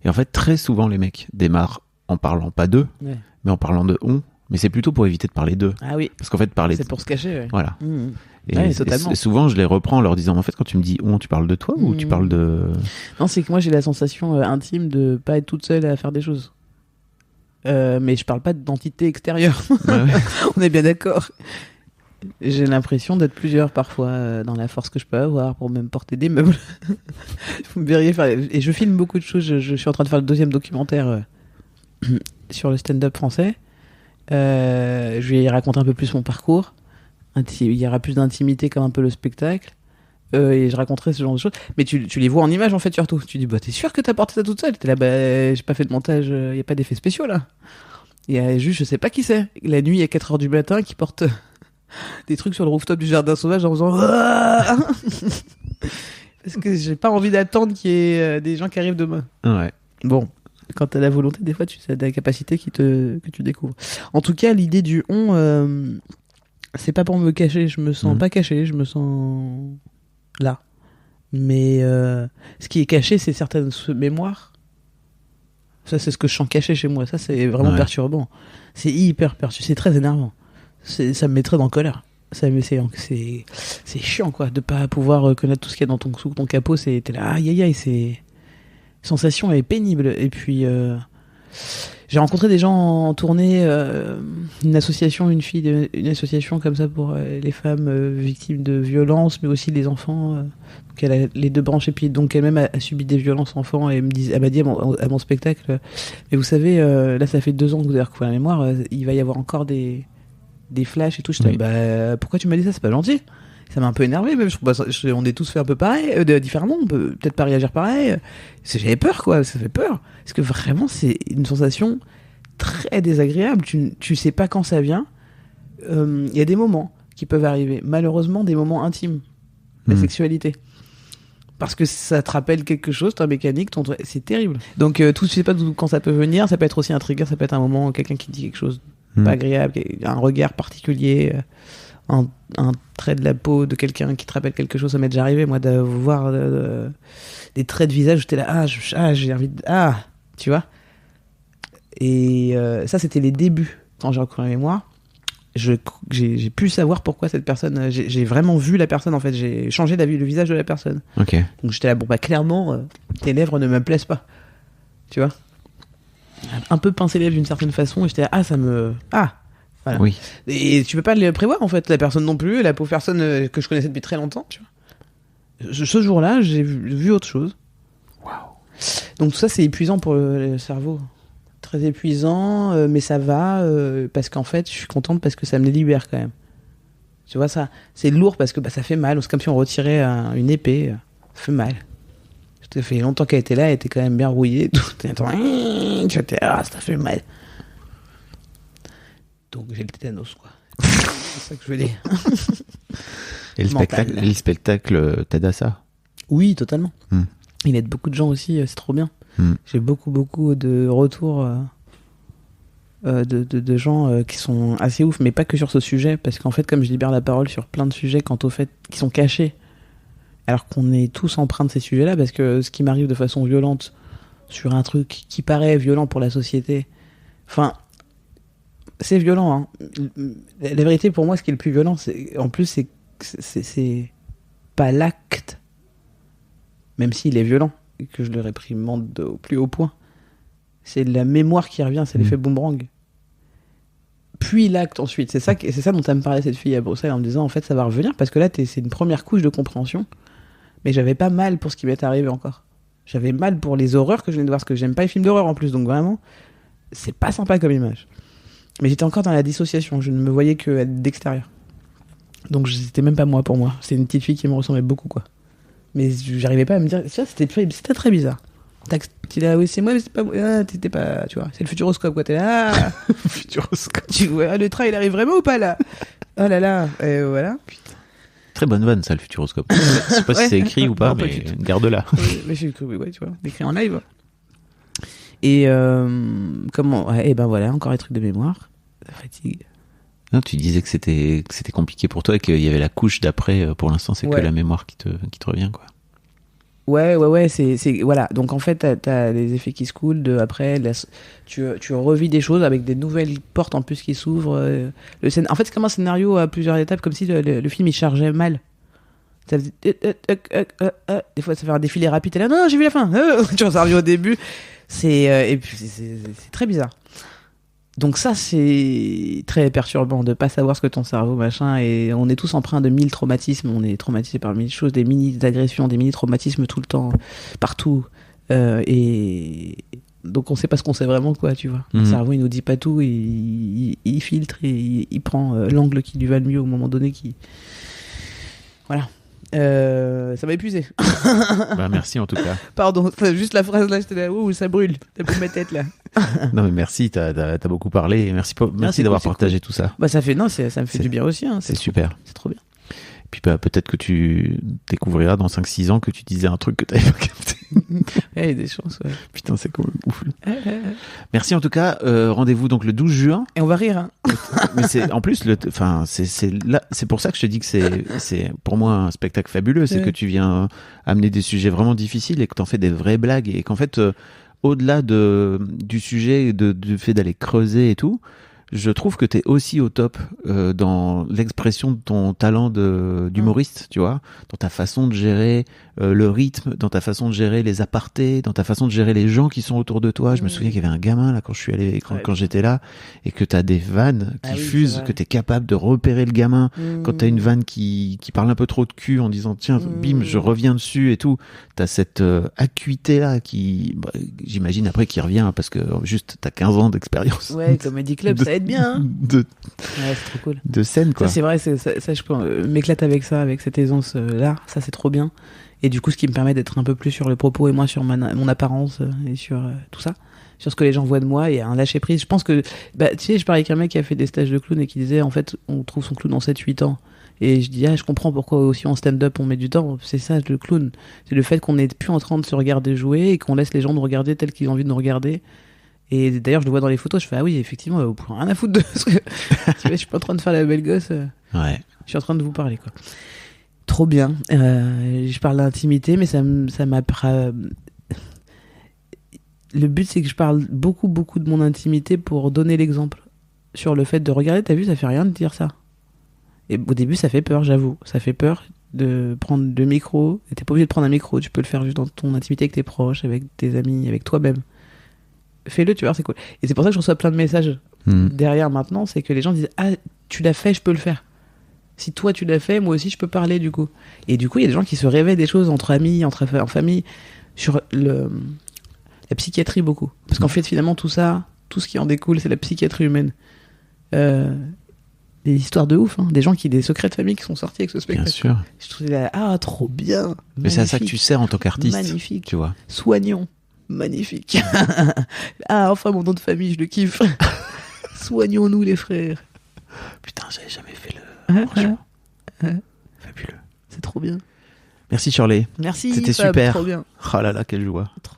et en fait très souvent les mecs démarrent en parlant pas d'eux, mais en parlant de on, mais c'est plutôt pour éviter de parler d'eux. Ah oui. Parce qu'en fait c'est pour se cacher. Ouais. Voilà. Totalement. Et souvent je les reprends en leur disant en fait quand tu me dis on, tu parles de toi ou tu parles de... Non, c'est que moi j'ai la sensation intime de pas être toute seule à faire des choses. Mais je parle pas d'identité extérieure. Ouais. On est bien d'accord. J'ai l'impression d'être plusieurs parfois dans la force que je peux avoir pour même porter des meubles. Vous me verriez faire. Et je filme beaucoup de choses. Je suis en train de faire le 2e documentaire sur le stand-up français. Je vais y raconter un peu plus mon parcours. Il y aura plus d'intimité comme un peu le spectacle. Et je raconterai ce genre de choses. Mais tu les vois en image en fait surtout. Tu dis t'es sûr que t'as porté ça toute seule? T'es là j'ai pas fait de montage, y a pas d'effets spéciaux là. Il y a juste je sais pas qui c'est. La nuit à 4h du matin qui porte des trucs sur le rooftop du jardin sauvage en faisant parce que j'ai pas envie d'attendre qu'il y ait des gens qui arrivent demain. Ouais. Bon, quand t'as la volonté, des fois tu as des capacités que tu découvres. En tout cas, l'idée du on, c'est pas pour me cacher. Je me sens pas caché. Je me sens là. Mais ce qui est caché, c'est certaines mémoires. Ça, c'est ce que je sens caché chez moi. Ça, c'est vraiment perturbant. C'est hyper perturbant. C'est très énervant. Ça me mettrait en colère. C'est chiant, quoi, de pas pouvoir connaître tout ce qu'il y a sous ton capot. T'es là, aïe aïe aïe, c'est... Sensation est pénible. Et puis, j'ai rencontré des gens en tournée, une association comme ça pour les femmes victimes de violences, mais aussi les enfants. Donc elle a les deux branches, et puis donc elle-même a subi des violences enfants, et elle m'a dit à mon spectacle, mais vous savez, là ça fait 2 ans que vous avez recouvert la mémoire, il va y avoir encore des flashs et tout. J'étais pourquoi tu m'as dit ça, c'est pas gentil. Ça m'a un peu énervé, même. On est tous fait un peu pareil, différemment. On peut peut-être pas réagir pareil. J'avais peur, quoi. Ça fait peur. Parce que vraiment, c'est une sensation très désagréable. Tu sais pas quand ça vient. Il y a des moments qui peuvent arriver. Malheureusement, des moments intimes. La sexualité. Parce que ça te rappelle quelque chose, ta mécanique, c'est terrible. Donc, tu sais pas quand ça peut venir. Ça peut être aussi un trigger. Ça peut être un moment, quelqu'un qui dit quelque chose pas agréable, un regard particulier. Un trait de la peau de quelqu'un qui te rappelle quelque chose. Ça m'est déjà arrivé, moi, de voir des traits de visage où j'étais là, j'ai envie de... tu vois. Et ça, c'était les débuts. Quand j'ai recouvert la mémoire, j'ai pu savoir pourquoi cette personne... J'ai vraiment vu la personne, en fait. J'ai changé le visage de la personne. Okay. Donc j'étais là, clairement, tes lèvres ne me plaisent pas. Tu vois. Un peu pincé les lèvres d'une certaine façon, et j'étais là, ça me... Voilà. Oui. Et tu peux pas le prévoir, en fait, la personne non plus, la pauvre personne que je connaissais depuis très longtemps, tu vois. Ce jour-là, j'ai vu autre chose. Waouh. Donc tout ça, c'est épuisant pour le cerveau. Très épuisant, mais ça va, parce qu'en fait, je suis contente parce que ça me les libère quand même. Tu vois, ça, c'est lourd parce que ça fait mal. C'est comme si on retirait une épée. Ça fait mal. Ça fait longtemps qu'elle était là, elle était quand même bien rouillée. Ça fait mal. Donc j'ai le tétanos, quoi. C'est ça que je veux dire. Et le spectacle t'aide à ça? Oui, totalement. Il aide beaucoup de gens aussi, c'est trop bien. J'ai beaucoup de retours de gens qui sont assez ouf, mais pas que sur ce sujet, parce qu'en fait, comme je libère la parole sur plein de sujets quant au fait qui sont cachés, alors qu'on est tous empreints de ces sujets-là, parce que ce qui m'arrive de façon violente sur un truc qui paraît violent pour la société, enfin... C'est violent, hein. La vérité, pour moi, ce qui est le plus violent, c'est pas l'acte, même s'il est violent, et que je le réprimande au plus haut point. C'est la mémoire qui revient, c'est l'effet boomerang. Puis l'acte ensuite. C'est ça dont elle me parlait, cette fille à Bruxelles, en me disant, en fait, ça va revenir, parce que là, c'est une première couche de compréhension, mais j'avais pas mal pour ce qui m'est arrivé encore. J'avais mal pour les horreurs que je venais de voir, parce que j'aime pas les films d'horreur en plus, donc vraiment, c'est pas sympa comme image. Mais j'étais encore dans la dissociation, je ne me voyais que d'extérieur. Donc c'était même pas moi pour moi. C'était une petite fille qui me ressemblait beaucoup, quoi. Mais j'arrivais pas à me dire... Ça, c'était très bizarre. Tu là, oui, c'est moi, mais c'est pas moi. T'étais pas... Tu vois, c'est le futuroscope, quoi. T'es là... Futuroscope. Tu vois, le train, il arrive vraiment ou pas, là? Oh là là, voilà. Putain. Très bonne vanne, ça, le futuroscope. Je sais pas si c'est écrit ou pas, non, mais garde-la. Mais j'ai cru, ouais, tu vois, écrit en live. Et comment... Et ben voilà, encore les trucs de mémoire. Ça fatigue. Non, tu disais que c'était compliqué pour toi et qu'il y avait la couche d'après. Pour l'instant, c'est que la mémoire qui te revient, quoi. Ouais, c'est voilà. Donc en fait, t'as les effets qui se coulent. Après, tu revis des choses avec des nouvelles portes en plus qui s'ouvrent. En fait, c'est comme un scénario à plusieurs étapes, comme si le film il chargeait mal. Ça faisait, des fois, ça fait un défilé rapide. T'es là, non, j'ai vu la fin. Tu en reviens au début. Et puis c'est très bizarre. Donc ça, c'est très perturbant de pas savoir ce que ton cerveau, machin, et on est tous empreints de 1000 traumatismes, on est traumatisés par 1000 choses, des mini-agressions, des mini-traumatismes tout le temps, partout, et donc on sait pas ce qu'on sait vraiment, quoi, tu vois. Le cerveau, il nous dit pas tout, il filtre, et il prend l'angle qui lui va le mieux au moment donné, voilà. Ça m'a épuisé. Bah merci en tout cas. Pardon, juste la phrase là, j'étais là, ouh, ça brûle, t'as plus ma tête là. Non mais merci, t'as beaucoup parlé, merci d'avoir partagé tout ça. Bah ça me fait du bien aussi, hein. C'est super. C'est trop bien. Puis peut-être que tu découvriras dans 5-6 ans que tu disais un truc que t'avais pas capté. Il y a des chances, ouais. Putain, c'est cool. Ouf. Merci en tout cas. Rendez-vous donc le 12 juin. Et on va rire, hein. Mais c'est en plus c'est pour ça que je te dis que c'est pour moi un spectacle fabuleux, c'est que tu viens amener des sujets vraiment difficiles et que t'en fais des vraies blagues et qu'en fait au-delà du sujet du fait d'aller creuser et tout, je trouve que t'es aussi au top dans l'expression de ton talent d'humoriste, tu vois, dans ta façon de gérer le rythme, dans ta façon de gérer les apartés, dans ta façon de gérer les gens qui sont autour de toi. Je me souviens qu'il y avait un gamin là quand je suis allé, quand j'étais là, et que t'as des vannes qui fusent, que t'es capable de repérer le gamin quand t'as une vanne qui parle un peu trop de cul en disant tiens, bim, je reviens dessus et tout. T'as cette acuité là qui, j'imagine après qui revient parce que juste t'as 15 ans d'expérience. Ouais, Comedy Club, ça aide bien. Hein. Ouais, c'est trop cool. De scène quoi. Ça, c'est vrai, ça je peux m'éclate avec ça, avec cette aisance là. Ça c'est trop bien. Et du coup, ce qui me permet d'être un peu plus sur le propos et moins sur mon apparence et sur tout ça, sur ce que les gens voient de moi et un lâcher prise. Je pense que, tu sais, je parlais avec un mec qui a fait des stages de clown et qui disait en fait, on trouve son clown dans 7-8 ans. Et je dis, je comprends pourquoi aussi en stand-up on met du temps. C'est ça, le clown. C'est le fait qu'on n'est plus en train de se regarder jouer et qu'on laisse les gens nous regarder tels qu'ils ont envie de nous regarder. Et d'ailleurs, je le vois dans les photos, je fais, ah oui, effectivement, vous pouvez rien à foutre de ce que. Je suis pas en train de faire la belle gosse. Ouais. Je suis en train de vous parler, quoi. Trop bien. Je parle d'intimité, mais ça m'a. Le but, c'est que je parle beaucoup de mon intimité pour donner l'exemple. Sur le fait de regarder, t'as vu, ça fait rien de dire ça. Et au début, ça fait peur, j'avoue. Ça fait peur de prendre le micro. Et t'es pas obligé de prendre un micro, tu peux le faire juste dans ton intimité avec tes proches, avec tes amis, avec toi-même. Fais-le, tu vois, c'est cool. Et c'est pour ça que je reçois plein de messages derrière maintenant, c'est que les gens disent « Ah, tu l'as fait, je peux le faire. Si toi tu l'as fait, moi aussi je peux parler du coup. » Et du coup, il y a des gens qui se réveillent des choses entre amis, en famille, sur la psychiatrie beaucoup. Parce qu'en fait, finalement, tout ça, tout ce qui en découle, c'est la psychiatrie humaine. Des histoires de ouf, hein. Des gens des secrets de famille qui sont sortis avec ce spectacle. Bien sûr. Je trouvais trop bien. Mais magnifique. c'est à ça que tu sers en tant qu'artiste. Magnifique. Tu vois. Soignons. Magnifique. Enfin mon nom de famille, je le kiffe. Soignons-nous les frères. Putain, j'avais jamais fait le... Franchement. Fabuleux. C'est trop bien. Merci Shirley. Merci. C'était Fab, super. trop bien. Oh là là, quelle joie. Trop